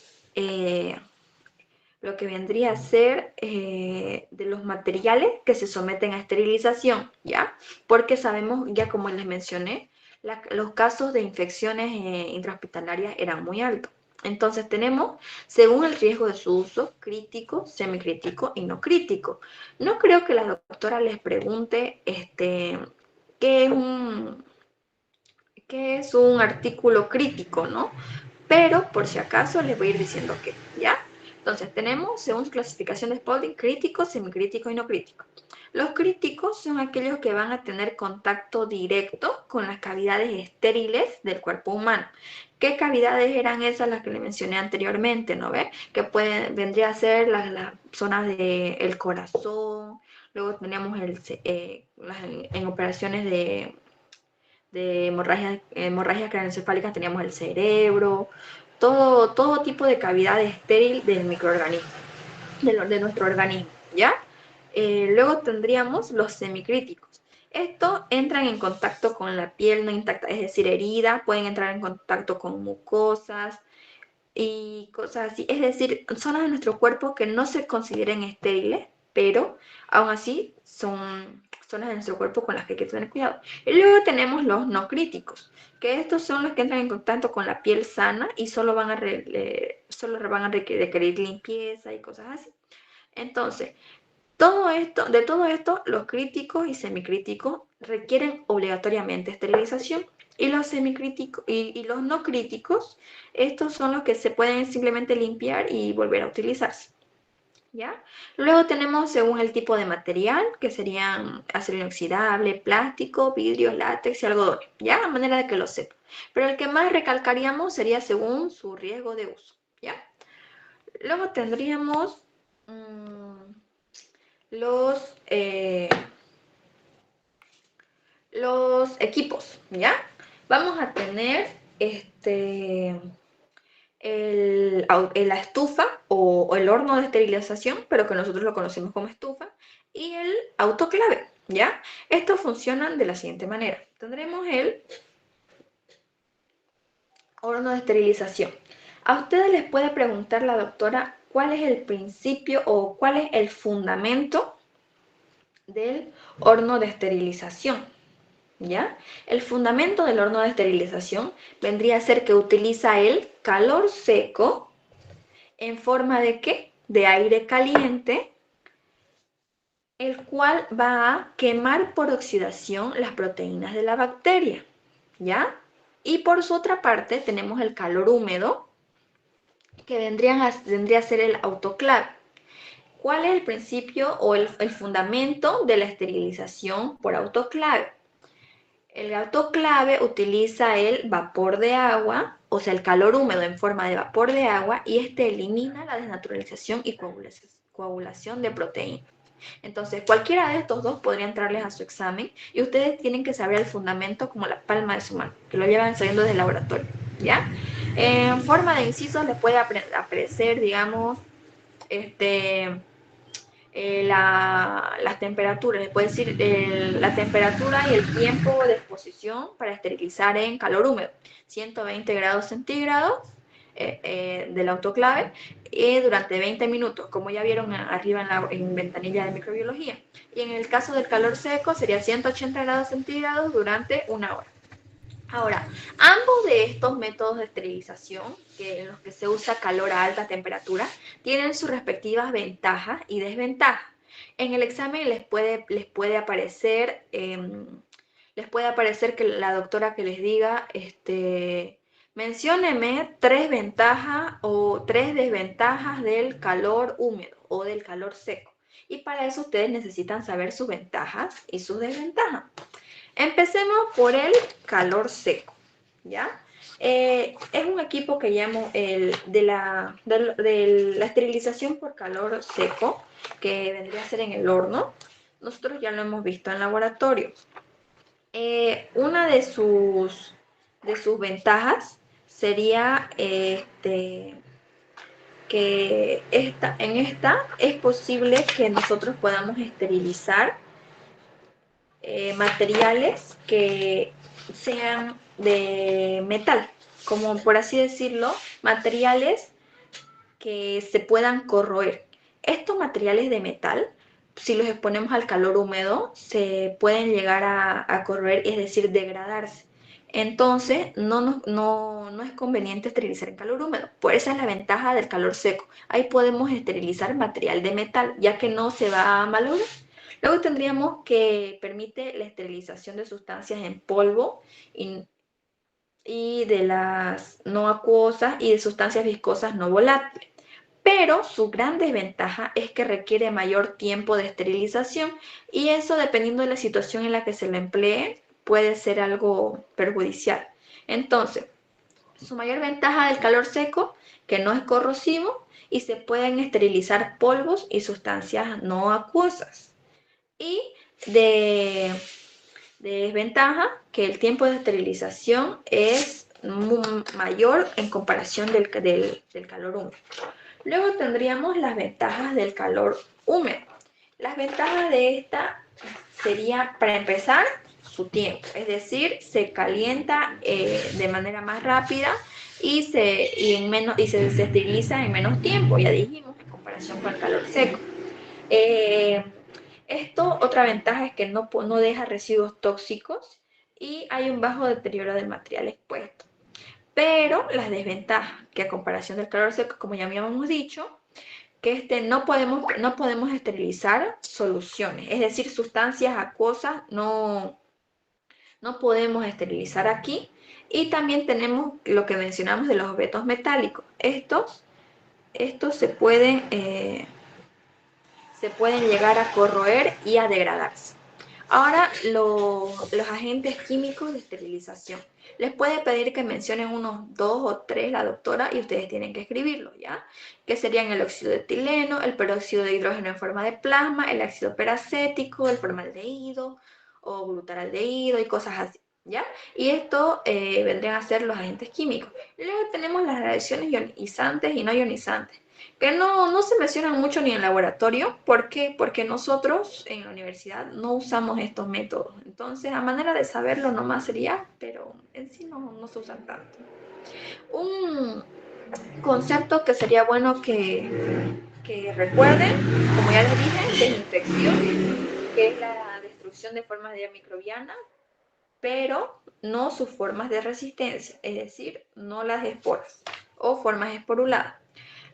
lo que vendría a ser de los materiales que se someten a esterilización, ¿ya? Porque sabemos, ya como les mencioné, los casos de infecciones intrahospitalarias eran muy altos. Entonces tenemos, según el riesgo de su uso, crítico, semicrítico y no crítico. No creo que la doctora les pregunte qué es un artículo crítico, ¿no? Pero por si acaso les voy a ir diciendo qué, ¿ya? Entonces tenemos, según su clasificación de Spalding, crítico, semicrítico y no crítico. Los críticos son aquellos que van a tener contacto directo con las cavidades estériles del cuerpo humano. ¿Qué cavidades eran esas las que le mencioné anteriormente, no ve? Que vendría a ser las zonas del corazón, luego tenemos en operaciones de hemorragias craneoencefálicas teníamos el cerebro, todo tipo de cavidad estéril del microorganismo, de nuestro organismo, ¿ya? Luego tendríamos los semicríticos. Estos entran en contacto con la piel no intacta, es decir, herida, pueden entrar en contacto con mucosas y cosas así. Es decir, zonas de nuestro cuerpo que no se consideren estériles, pero aún así son zonas de nuestro cuerpo con las que hay que tener cuidado. Y luego tenemos los no críticos, que estos son los que entran en contacto con la piel sana y solo van a requerir limpieza y cosas así. Entonces, de todo esto, los críticos y semicríticos requieren obligatoriamente esterilización, y los semicríticos y los no críticos, estos son los que se pueden simplemente limpiar y volver a utilizarse, ¿ya? Luego tenemos según el tipo de material, que serían acero inoxidable, plástico, vidrio, látex y algodón, ¿ya? A manera de que lo sepan. Pero el que más recalcaríamos sería según su riesgo de uso, ¿ya? Luego tendríamos los, eh, los equipos, ¿ya? Vamos a tener la estufa o el horno de esterilización, pero que nosotros lo conocemos como estufa, y el autoclave, ¿ya? Estos funcionan de la siguiente manera. Tendremos el horno de esterilización. A ustedes les puede preguntar la doctora cuál es el principio o cuál es el fundamento del horno de esterilización, ¿ya? El fundamento del horno de esterilización vendría a ser que utiliza el calor seco en forma de ¿qué? De aire caliente, el cual va a quemar por oxidación las proteínas de la bacteria, ¿ya? Y por su otra parte tenemos el calor húmedo, que vendría a ser el autoclave. ¿Cuál es el principio o el fundamento de la esterilización por autoclave? El autoclave utiliza el vapor de agua, o sea, el calor húmedo en forma de vapor de agua, y este elimina la desnaturalización y coagulación de proteínas. Entonces, cualquiera de estos dos podría entrarles a su examen, y ustedes tienen que saber el fundamento como la palma de su mano, que lo llevan saliendo del laboratorio, ¿ya? En forma de incisos les puede aparecer, digamos, las temperaturas, les puede decir la temperatura y el tiempo de exposición para esterilizar en calor húmedo, 120 grados centígrados del autoclave, durante 20 minutos, como ya vieron arriba en ventanilla de microbiología. Y en el caso del calor seco sería 180 grados centígrados durante 1 hora. Ahora, ambos de estos métodos de esterilización, en los que se usa calor a alta temperatura, tienen sus respectivas ventajas y desventajas. En el examen les puede aparecer que la doctora que les diga, mencióneme 3 ventajas o 3 desventajas del calor húmedo o del calor seco. Y para eso ustedes necesitan saber sus ventajas y sus desventajas. Empecemos por el calor seco, ¿ya? Es un equipo que llamo de la esterilización por calor seco, que vendría a ser en el horno. Nosotros ya lo hemos visto en laboratorio. Una de sus ventajas sería que en esta es posible que nosotros podamos esterilizar materiales que sean de metal, como por así decirlo, materiales que se puedan corroer. Estos materiales de metal, si los exponemos al calor húmedo, se pueden llegar a corroer, es decir, degradarse. Entonces, no es conveniente esterilizar en calor húmedo. Por esa es la ventaja del calor seco. Ahí podemos esterilizar material de metal, ya que no se va a malograr. Luego tendríamos que permite la esterilización de sustancias en polvo y de las no acuosas y de sustancias viscosas no volátiles. Pero su gran desventaja es que requiere mayor tiempo de esterilización y eso, dependiendo de la situación en la que se lo emplee, puede ser algo perjudicial. Entonces, su mayor ventaja del calor seco, que no es corrosivo y se pueden esterilizar polvos y sustancias no acuosas. Y de desventaja, que el tiempo de esterilización es mayor en comparación del calor húmedo. Luego tendríamos las ventajas del calor húmedo. Las ventajas de esta sería, para empezar, su tiempo, es decir, se calienta de manera más rápida y se esteriliza en menos tiempo, ya dijimos, en comparación con el calor seco. Otra ventaja es que no deja residuos tóxicos y hay un bajo deterioro del material expuesto. Pero las desventajas, que a comparación del calor seco, como ya habíamos dicho, que no podemos esterilizar soluciones, es decir, sustancias acuosas no podemos esterilizar aquí. Y también tenemos lo que mencionamos de los objetos metálicos. Estos se pueden llegar a corroer y a degradarse. Ahora, los agentes químicos de esterilización. Les puede pedir que mencionen unos 2 o 3 la doctora y ustedes tienen que escribirlo, ¿ya? Que serían el óxido de etileno, el peróxido de hidrógeno en forma de plasma, el ácido peracético, el formaldehído o glutaraldehído y cosas así, ¿ya? Y esto vendrían a ser los agentes químicos. Luego tenemos las reacciones ionizantes y no ionizantes, que no se mencionan mucho ni en laboratorio. ¿Por qué? Porque nosotros en la universidad no usamos estos métodos. Entonces, a manera de saberlo nomás sería, pero en sí no se usan tanto. Un concepto que sería bueno que recuerden, como ya les dije, desinfección, que es la destrucción de formas de microbianas, pero no sus formas de resistencia, es decir, no las esporas o formas esporuladas.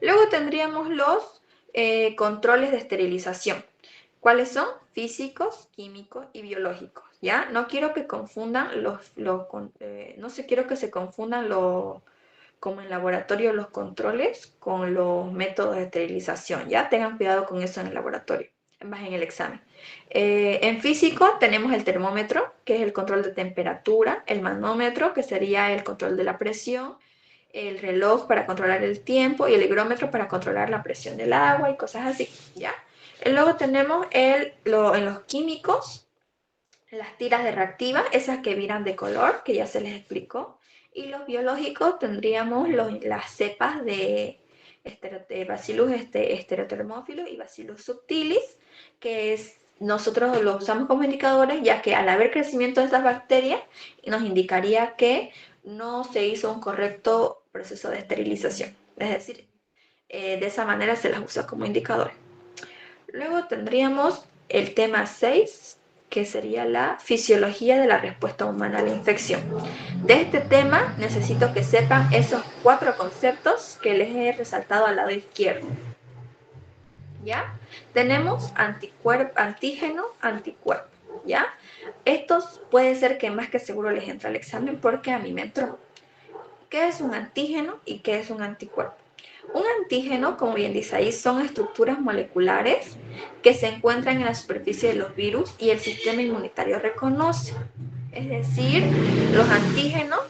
Luego tendríamos los controles de esterilización. ¿Cuáles son? Físicos, químicos y biológicos, ¿ya? No quiero que confundan quiero que se confundan como en laboratorio los controles con los métodos de esterilización, ¿ya? Tengan cuidado con eso en el laboratorio, más en el examen. En físico tenemos el termómetro, que es el control de temperatura, el manómetro, que sería el control de la presión, el reloj para controlar el tiempo y el higrómetro para controlar la presión del agua y cosas así, ¿ya? Luego tenemos en los químicos, las tiras de reactiva, esas que viran de color, que ya se les explicó. Y los biológicos tendríamos las cepas de Bacillus estereotermófilos y Bacillus subtilis, que nosotros los usamos como indicadores, ya que al haber crecimiento de estas bacterias, nos indicaría que no se hizo un correcto proceso de esterilización. Es decir, de esa manera se las usa como indicador. Luego tendríamos el tema 6, que sería la fisiología de la respuesta humana a la infección. De este tema necesito que sepan esos 4 conceptos que les he resaltado al lado izquierdo. ¿Ya? Tenemos antígeno, anticuerpo, ¿ya? Estos puede ser que más que seguro les entra al examen porque a mí me entró. ¿Qué es un antígeno y qué es un anticuerpo? Un antígeno, como bien dice ahí, son estructuras moleculares que se encuentran en la superficie de los virus y el sistema inmunitario reconoce. Es decir, los antígenos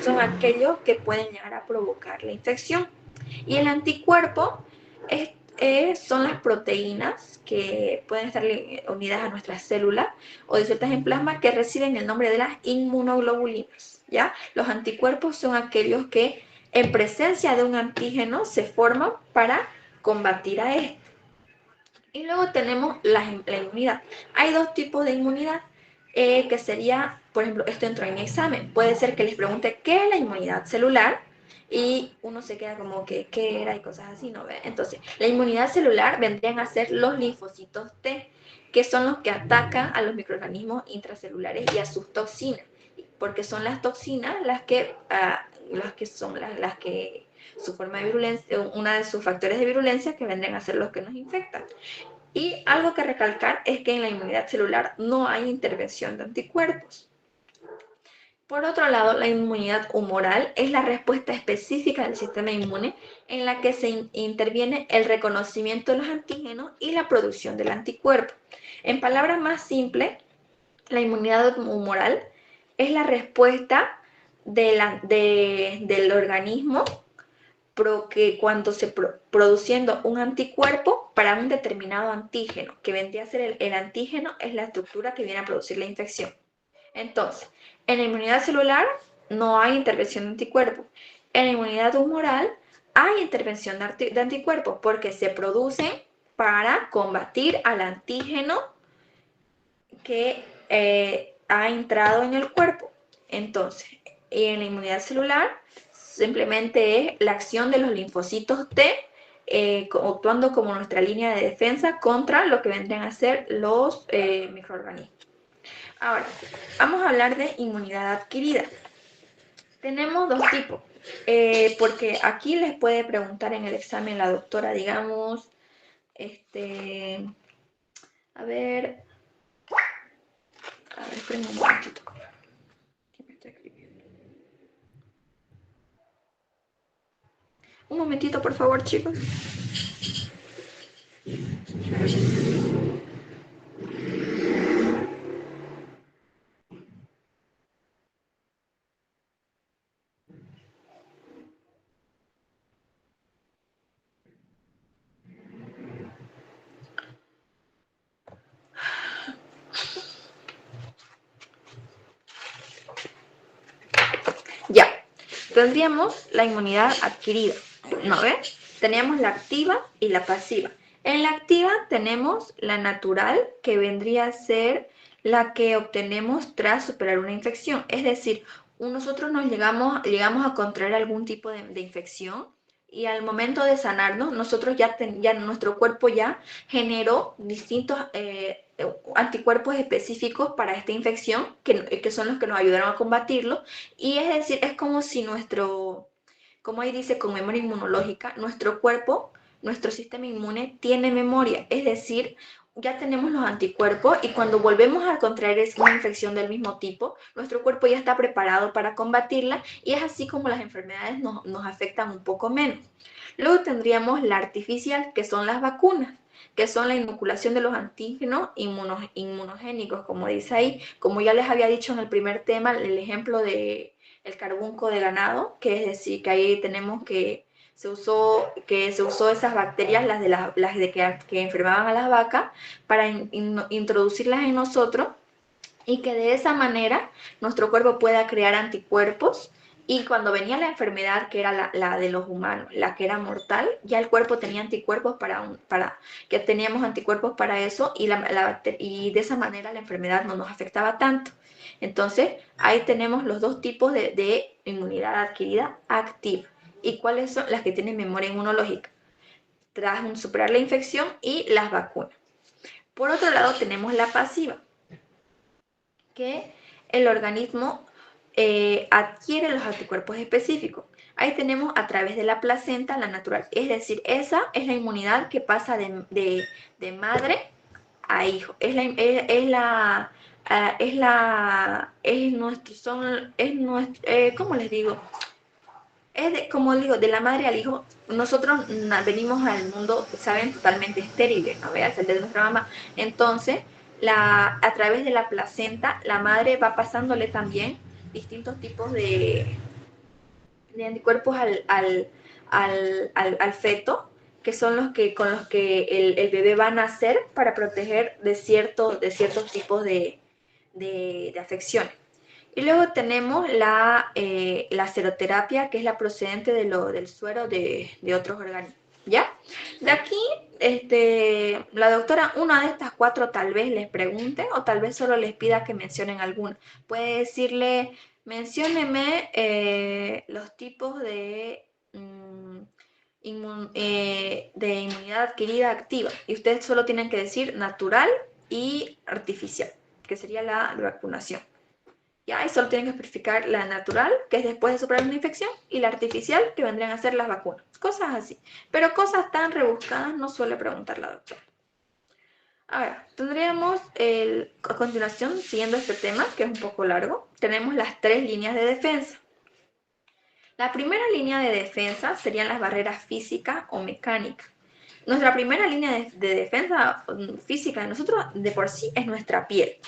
son aquellos que pueden llegar a provocar la infección. Y el anticuerpo son las proteínas que pueden estar unidas a nuestras células o disueltas en plasma que reciben el nombre de las inmunoglobulinas, ¿ya? Los anticuerpos son aquellos que en presencia de un antígeno se forman para combatir a este. Y luego tenemos la inmunidad. Hay 2 tipos de inmunidad, que sería, por ejemplo, esto entró en mi examen. Puede ser que les pregunte qué es la inmunidad celular y uno se queda como que qué era y cosas así, ¿no ve? Entonces, la inmunidad celular vendrían a ser los linfocitos T, que son los que atacan a los microorganismos intracelulares y a sus toxinas, porque son las toxinas las que son las que su forma de virulencia, una de sus factores de virulencia que vendrían a ser los que nos infectan. Y algo que recalcar es que en la inmunidad celular no hay intervención de anticuerpos. Por otro lado, la inmunidad humoral es la respuesta específica del sistema inmune en la que se interviene el reconocimiento de los antígenos y la producción del anticuerpo. En palabras más simples, la inmunidad humoral es la respuesta del organismo que cuando se produciendo un anticuerpo para un determinado antígeno, que vendría a ser el antígeno, es la estructura que viene a producir la infección. Entonces, en la inmunidad celular no hay intervención de anticuerpos. En la inmunidad humoral hay intervención de anticuerpos porque se producen para combatir al antígeno que ha entrado en el cuerpo. Entonces, en la inmunidad celular simplemente es la acción de los linfocitos T actuando como nuestra línea de defensa contra lo que vendrían a ser los microorganismos. Ahora, vamos a hablar de inmunidad adquirida. Tenemos 2 tipos, porque aquí les puede preguntar en el examen la doctora, digamos, a ver, esperen un momentito. Un momentito, por favor, chicos. Ya, tendríamos la inmunidad adquirida, ¿no ves? Teníamos la activa y la pasiva. En la activa tenemos la natural, que vendría a ser la que obtenemos tras superar una infección. Es decir, nosotros llegamos a contraer algún tipo de infección y al momento de sanarnos, nosotros ya nuestro cuerpo ya generó distintos anticuerpos específicos para esta infección, que son los que nos ayudaron a combatirlo. Y es decir, es como si como ahí dice, con memoria inmunológica, nuestro cuerpo, nuestro sistema inmune tiene memoria, es decir, ya tenemos los anticuerpos y cuando volvemos a contraer una infección del mismo tipo, nuestro cuerpo ya está preparado para combatirla y es así como las enfermedades nos afectan un poco menos. Luego tendríamos la artificial, que son las vacunas, que son la inoculación de los antígenos inmunogénicos, como dice ahí. Como ya les había dicho en el primer tema, el ejemplo de el carbunco de ganado, que es decir, que ahí tenemos que se usó esas bacterias, las que enfermaban a las vacas, para introducirlas en nosotros y que de esa manera nuestro cuerpo pueda crear anticuerpos. Y cuando venía la enfermedad, que era la de los humanos, la que era mortal, ya el cuerpo tenía anticuerpos que teníamos anticuerpos para eso y de esa manera la enfermedad no nos afectaba tanto. Entonces, ahí tenemos los 2 tipos de inmunidad adquirida activa. ¿Y cuáles son las que tienen memoria inmunológica? Tras superar la infección y las vacunas. Por otro lado, tenemos la pasiva, que el organismo adquiere los anticuerpos específicos. Ahí tenemos a través de la placenta la natural, es decir, esa es la inmunidad que pasa de madre a hijo. ¿Cómo les digo? Como digo, de la madre al hijo. Nosotros venimos al mundo, saben, totalmente estériles, ¿no? Veas, el de nuestra mamá. Entonces, a través de la placenta, la madre va pasándole también distintos tipos de anticuerpos al feto, que son con los que el bebé va a nacer para proteger de ciertos tipos de afecciones. Y luego tenemos la seroterapia, que es la procedente del suero de otros organismos. ¿Ya? De aquí, la doctora, una de estas cuatro tal vez les pregunte o tal vez solo les pida que mencionen alguna. Puede decirle, mencióneme los tipos de inmunidad adquirida activa. Y ustedes solo tienen que decir natural y artificial, que sería la vacunación. ¿Ya? Y solo tienen que especificar la natural, que es después de superar una infección, y la artificial, que vendrían a ser las vacunas. Cosas así. Pero cosas tan rebuscadas no suele preguntar la doctora. Ahora, tendríamos a continuación, siguiendo este tema, que es un poco largo, tenemos las 3 líneas de defensa. La primera línea de defensa serían las barreras físicas o mecánicas. Nuestra primera línea de defensa física de nosotros de por sí es nuestra piel.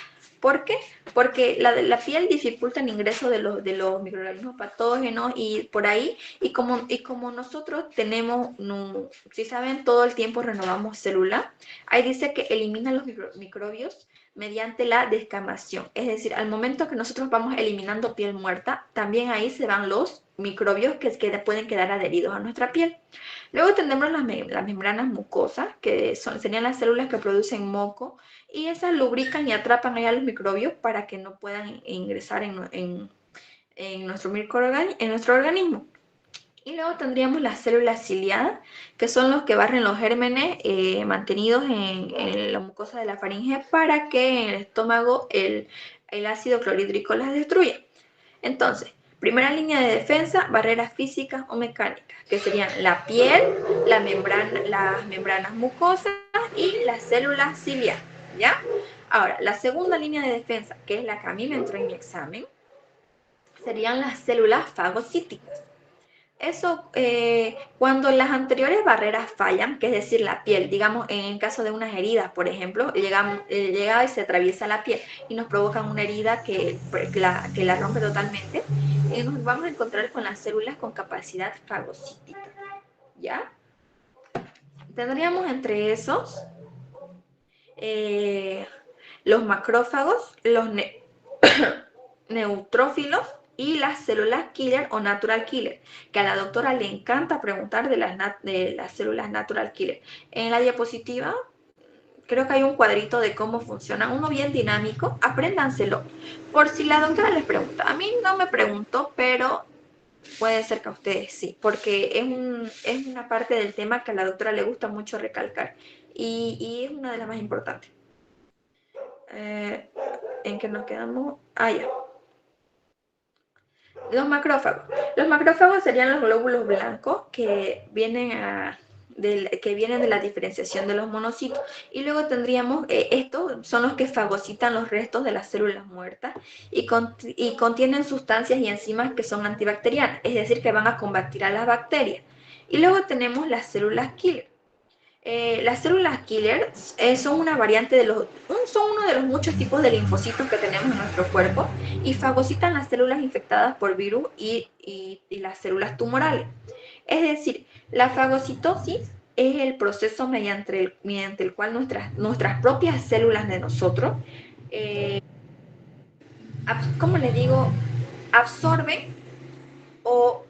¿Por qué? Porque la piel dificulta el ingreso de los microorganismos patógenos y por ahí, y como nosotros tenemos, si saben, todo el tiempo renovamos células, ahí dice que elimina los microbios mediante la descamación. Es decir, al momento que nosotros vamos eliminando piel muerta, también ahí se van los microbios que pueden quedar adheridos a nuestra piel. Luego tendremos las membranas mucosas, que serían las células que producen moco, y esas lubrican y atrapan ahí a los microbios para que no puedan ingresar en nuestro organismo. Y luego tendríamos las células ciliadas, que son los que barren los gérmenes mantenidos en la mucosa de la faringe para que en el estómago el ácido clorhídrico las destruya. Entonces, primera línea de defensa, barreras físicas o mecánicas, que serían la piel, las membranas mucosas y las células ciliadas, ¿ya? Ahora, la segunda línea de defensa, que es la que a mí me entró en mi examen, serían las células fagocíticas. Eso, cuando las anteriores barreras fallan, que es decir, la piel, digamos, en el caso de unas heridas, por ejemplo, llega y se atraviesa la piel y nos provocan una herida que la rompe totalmente, y nos vamos a encontrar con las células con capacidad fagocítica, ¿ya? Tendríamos entre esos los macrófagos, los neutrófilos y las células killer o natural killer, que a la doctora le encanta preguntar de las células natural killer. En la diapositiva creo que hay un cuadrito de cómo funciona, uno bien dinámico, apréndanselo, por si la doctora les pregunta. A mí no me preguntó, pero puede ser que a ustedes sí, porque es una parte del tema que a la doctora le gusta mucho recalcar y es una de las más importantes. ¿En qué nos quedamos? Ya. Los macrófagos. Los macrófagos serían los glóbulos blancos que vienen de la diferenciación de los monocitos. Y luego tendríamos, estos son los que fagocitan los restos de las células muertas y contienen sustancias y enzimas que son antibacterianas, es decir, que van a combatir a las bacterias. Y luego tenemos las células killer. Las células killer son una variante son uno de los muchos tipos de linfocitos que tenemos en nuestro cuerpo y fagocitan las células infectadas por virus y las células tumorales. Es decir, la fagocitosis es el proceso mediante el cual nuestras propias células de nosotros, ¿cómo les digo?, absorben o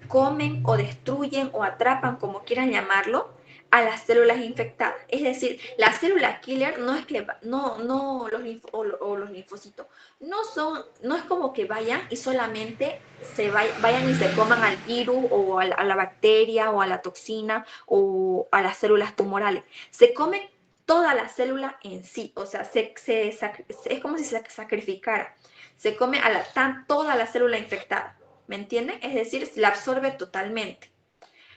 comen o destruyen o atrapan, como quieran llamarlo, a las células infectadas. Es decir, la célula killer no es que los linfocitos no es como que vayan y solamente vayan y se coman al virus o a la bacteria o a la toxina o a las células tumorales. Se comen toda la célula en sí, o sea, es como si se sacrificara. Se come toda la célula infectada, ¿me entienden? Es decir, la absorbe totalmente.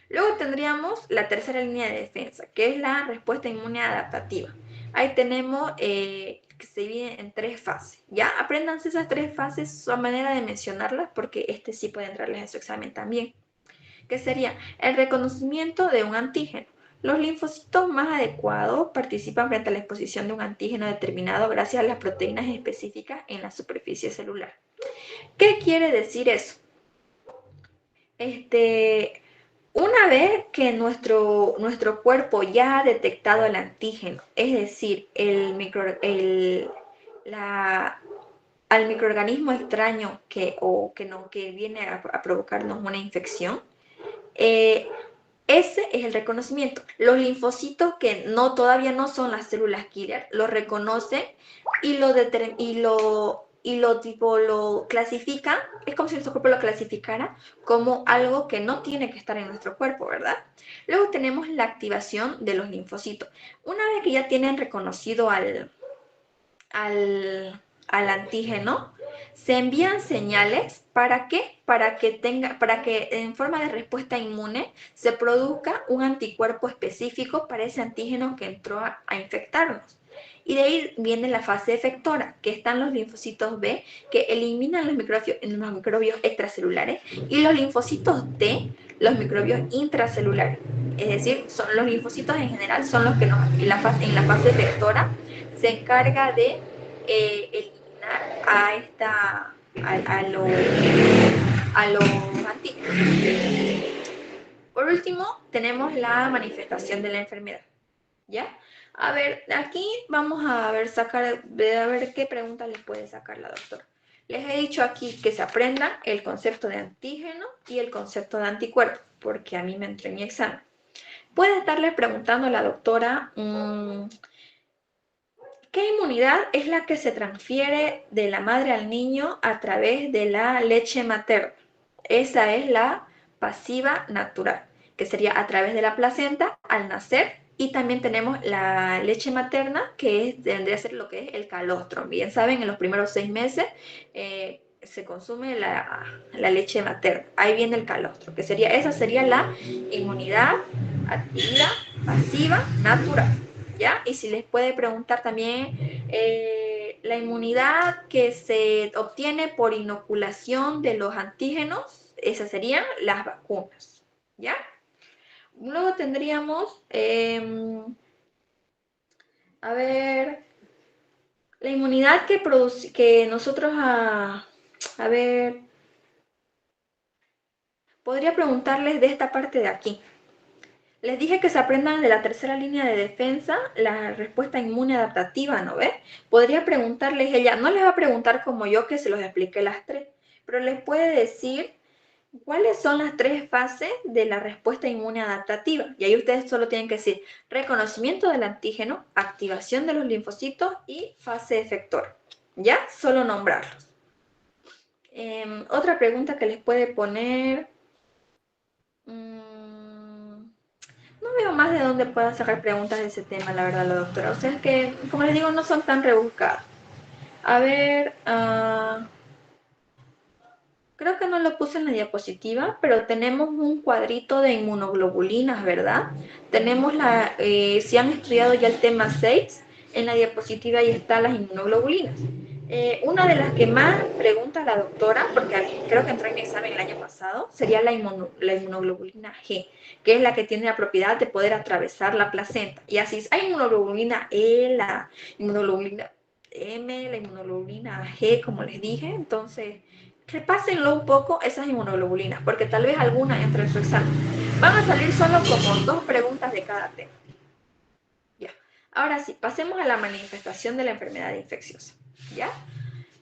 Luego tendríamos la tercera línea de defensa, que es la respuesta inmune adaptativa. Ahí tenemos que se divide en 3 fases. Ya, apréndanse esas 3 fases, a manera de mencionarlas, porque este sí puede entrarles en su examen también. Que sería el reconocimiento de un antígeno. Los linfocitos más adecuados participan frente a la exposición de un antígeno determinado gracias a las proteínas específicas en la superficie celular. ¿Qué quiere decir eso? Una vez que nuestro cuerpo ya ha detectado el antígeno, es decir, al microorganismo extraño que viene a provocarnos una infección, ese es el reconocimiento. Los linfocitos que todavía no son las células killer, lo reconocen y lo clasifican, es como si nuestro cuerpo lo clasificara como algo que no tiene que estar en nuestro cuerpo, ¿verdad? Luego tenemos la activación de los linfocitos. Una vez que ya tienen reconocido al antígeno, se envían señales. ¿Para qué? Para que en forma de respuesta inmune se produzca un anticuerpo específico para ese antígeno que entró a infectarnos. Y de ahí viene la fase efectora, que están los linfocitos B, que eliminan los microbios extracelulares, y los linfocitos T, los microbios intracelulares. Es decir, los linfocitos en general son los que en la fase efectora se encarga de eliminar a los antígenos. Por último, tenemos la manifestación de la enfermedad. ¿Ya? A ver, aquí vamos a ver qué pregunta les puede sacar la doctora. Les he dicho aquí que se aprendan el concepto de antígeno y el concepto de anticuerpo, porque a mí me entró en mi examen. Puede estarle preguntando a la doctora, ¿qué inmunidad es la que se transfiere de la madre al niño a través de la leche materna? Esa es la pasiva natural, que sería a través de la placenta al nacer. Y también tenemos la leche materna, que tendría que ser lo que es el calostro. Bien saben, en los primeros 6 meses se consume la leche materna. Ahí viene el calostro, que esa sería la inmunidad activa, pasiva, natural. ¿Ya? Y si les puede preguntar también la inmunidad que se obtiene por inoculación de los antígenos, esas serían las vacunas, ¿ya? Luego tendríamos, a ver, la inmunidad que nosotros, a ver, podría preguntarles de esta parte de aquí. Les dije que se aprendan de la tercera línea de defensa la respuesta inmune adaptativa, ¿no ves? Podría preguntarles ella, no les va a preguntar como yo que se los expliqué las 3, pero les puede decir cuáles son las 3 fases de la respuesta inmune adaptativa. Y ahí ustedes solo tienen que decir reconocimiento del antígeno, activación de los linfocitos y fase efectora. ¿Ya? Solo nombrarlos. Otra pregunta que les puede poner... No veo más de dónde puedan sacar preguntas de ese tema, la verdad, la doctora. O sea, es que, como les digo, no son tan rebuscadas. A ver, creo que no lo puse en la diapositiva, pero tenemos un cuadrito de inmunoglobulinas, ¿verdad? Tenemos si han estudiado ya el tema 6, en la diapositiva ahí están las inmunoglobulinas. Una de las que más pregunta la doctora, porque creo que entró en mi examen el año pasado, sería la inmunoglobulina G, que es la que tiene la propiedad de poder atravesar la placenta. Y así es, hay inmunoglobulina E, la inmunoglobulina M, la inmunoglobulina G, como les dije. Entonces, repásenlo un poco esas inmunoglobulinas, porque tal vez alguna entre en su examen. Van a salir solo como 2 preguntas de cada tema. Ya. Ahora sí, pasemos a la manifestación de la enfermedad infecciosa. ¿Ya?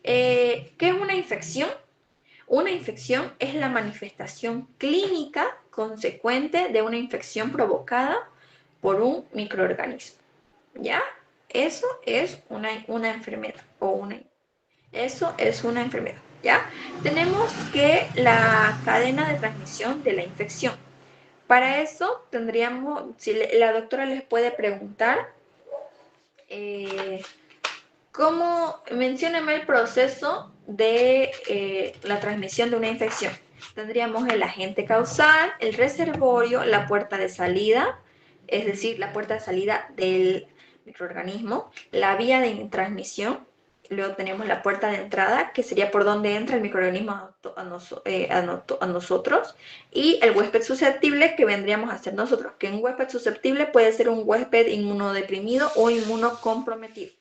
¿Qué es una infección? Una infección es la manifestación clínica consecuente de una infección provocada por un microorganismo, ¿ya? Eso es una enfermedad eso es una enfermedad, ¿ya? Tenemos que la cadena de transmisión de la infección. Para eso tendríamos, si la doctora les puede preguntar, mencióneme el proceso de la transmisión de una infección. Tendríamos el agente causal, el reservorio, la puerta de salida, es decir, la puerta de salida del microorganismo, la vía de transmisión, luego tenemos la puerta de entrada, que sería por donde entra el microorganismo a nosotros, y el huésped susceptible, que vendríamos a ser nosotros, que un huésped susceptible puede ser un huésped inmunodeprimido o inmunocomprometido.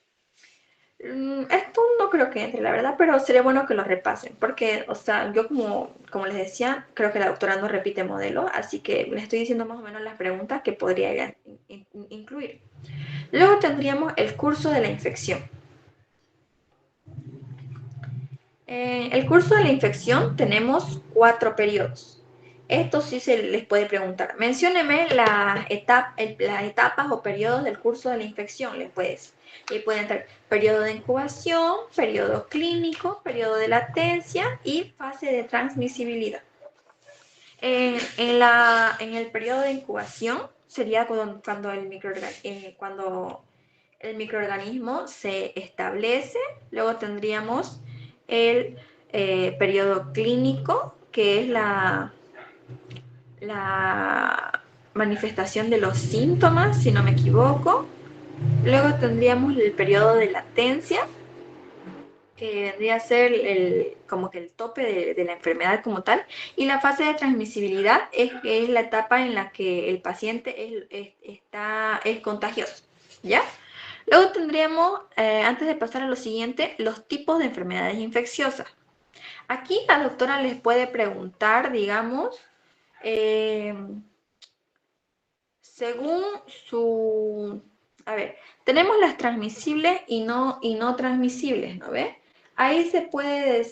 Esto no creo que entre, la verdad, pero sería bueno que lo repasen, porque, o sea, yo como les decía, creo que la doctora no repite modelo, así que les estoy diciendo más o menos las preguntas que podría incluir. Luego tendríamos el curso de la infección. En el curso de la infección tenemos 4 periodos. Esto sí se les puede preguntar. Mencióneme las etapas o periodos del curso de la infección. Le pueden entrar periodo de incubación, periodo clínico, periodo de latencia y fase de transmisibilidad. En el periodo de incubación sería cuando el microorganismo se establece. Luego tendríamos el periodo clínico, que es la manifestación de los síntomas, si no me equivoco. Luego tendríamos el periodo de latencia, que vendría a ser como que el tope de la enfermedad como tal, y la fase de transmisibilidad es la etapa en la que el paciente es contagioso, ¿ya? Luego tendríamos, antes de pasar a lo siguiente, los tipos de enfermedades infecciosas. Aquí la doctora les puede preguntar, digamos, eh, según su... A ver, tenemos las transmisibles y no transmisibles, ¿no ve? Ahí se puede,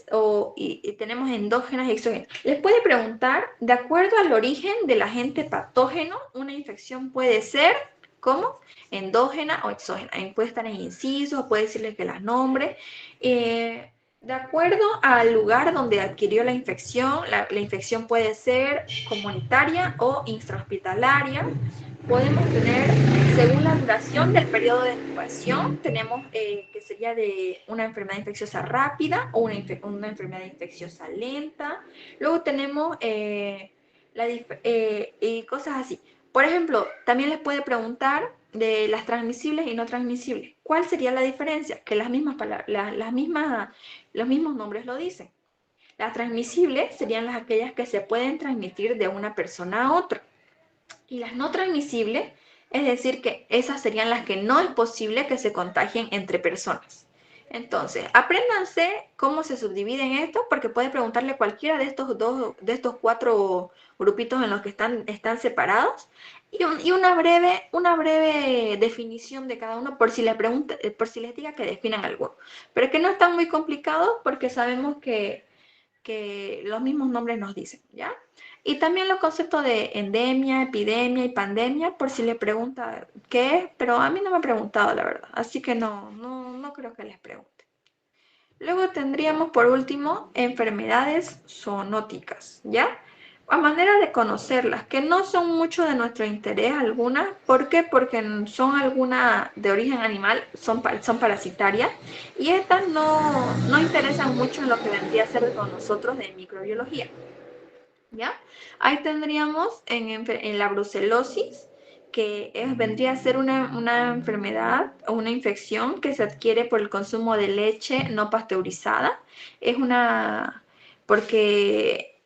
y tenemos endógenas y exógenas. Les puede preguntar, de acuerdo al origen del agente patógeno, una infección puede ser, ¿cómo? Endógena o exógena. Puede estar en incisos, puede decirles que las nombre. De acuerdo al lugar donde adquirió la infección, la infección puede ser comunitaria o intrahospitalaria. Podemos tener, según la duración del periodo de incubación, tenemos que sería de una enfermedad infecciosa rápida o una enfermedad infecciosa lenta. Luego tenemos y cosas así. Por ejemplo, también les puede preguntar de las transmisibles y no transmisibles. ¿Cuál sería la diferencia? Que las mismas palabras, los mismos nombres lo dicen. Las transmisibles serían aquellas que se pueden transmitir de una persona a otra. Y las no transmisibles, es decir, que esas serían las que no es posible que se contagien entre personas. Entonces, apréndanse cómo se subdividen esto, porque puede preguntarle cualquiera de estos 4 grupitos en los que están separados, y una breve definición de cada uno por si les diga que definan algo. Pero es que no están muy complicados porque sabemos que los mismos nombres nos dicen, ¿ya? Y también los conceptos de endemia, epidemia y pandemia, por si le pregunta qué es, pero a mí no me ha preguntado, la verdad, así que no creo que les pregunte. Luego tendríamos, por último, enfermedades zoonóticas, ¿ya? A manera de conocerlas, que no son mucho de nuestro interés algunas. ¿Por qué? Porque son algunas de origen animal, son parasitarias, y estas no interesan mucho en lo que vendría a ser con nosotros de microbiología, ¿ya? Ahí tendríamos en la brucelosis, que vendría a ser una enfermedad o una infección que se adquiere por el consumo de leche no pasteurizada. Es porque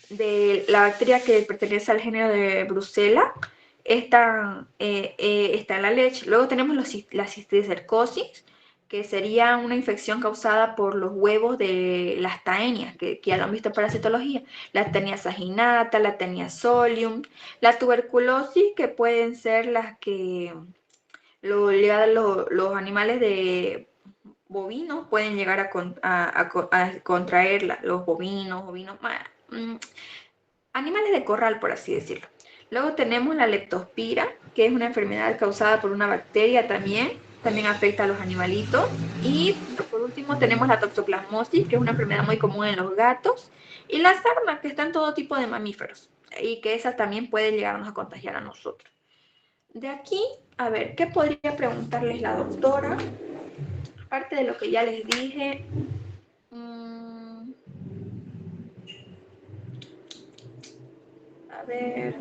de la bacteria que pertenece al género de Brucella está en la leche. Luego tenemos la cisticercosis, que sería una infección causada por los huevos de las taenias, que ya lo han visto en parasitología, la Taenia saginata, la Taenia solium, la tuberculosis, que pueden ser las que los animales de bovinos pueden llegar a contraerla, los bovinos, animales de corral, por así decirlo. Luego tenemos la leptospira, que es una enfermedad causada por una bacteria también afecta a los animalitos. Y por último tenemos la toxoplasmosis, que es una enfermedad muy común en los gatos, y la sarna, que está en todo tipo de mamíferos, y que esa también puede llegarnos a contagiar a nosotros. De aquí, a ver, ¿qué podría preguntarles la doctora? Aparte de lo que ya les dije, a ver,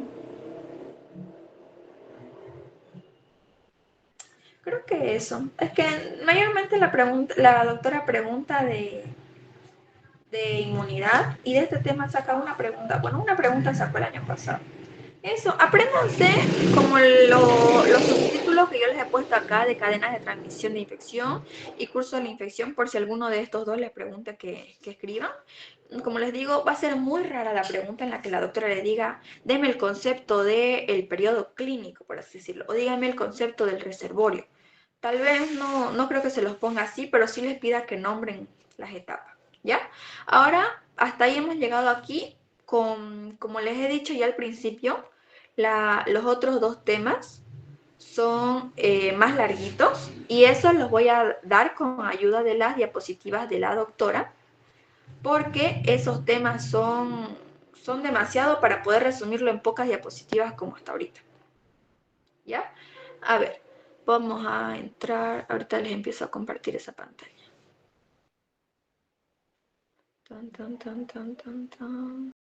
creo que eso. Es que mayormente la doctora pregunta de inmunidad y de este tema saca una pregunta. Bueno, una pregunta sacó el año pasado. Eso, apréndanse como los subtítulos que yo les he puesto acá de cadenas de transmisión de infección y curso de la infección, por si alguno de estos dos les pregunta que escriban. Como les digo, va a ser muy rara la pregunta en la que la doctora le diga, deme el concepto del periodo clínico, por así decirlo, o dígame el concepto del reservorio. Tal vez no creo que se los ponga así, pero sí les pida que nombren las etapas, ¿ya? Ahora, hasta ahí hemos llegado aquí. Como les he dicho ya al principio, los otros dos temas son más larguitos y esos los voy a dar con ayuda de las diapositivas de la doctora, porque esos temas son demasiado para poder resumirlo en pocas diapositivas como hasta ahorita. ¿Ya? A ver, vamos a entrar, ahorita les empiezo a compartir esa pantalla. Tan, tan, tan, tan, tan, tan.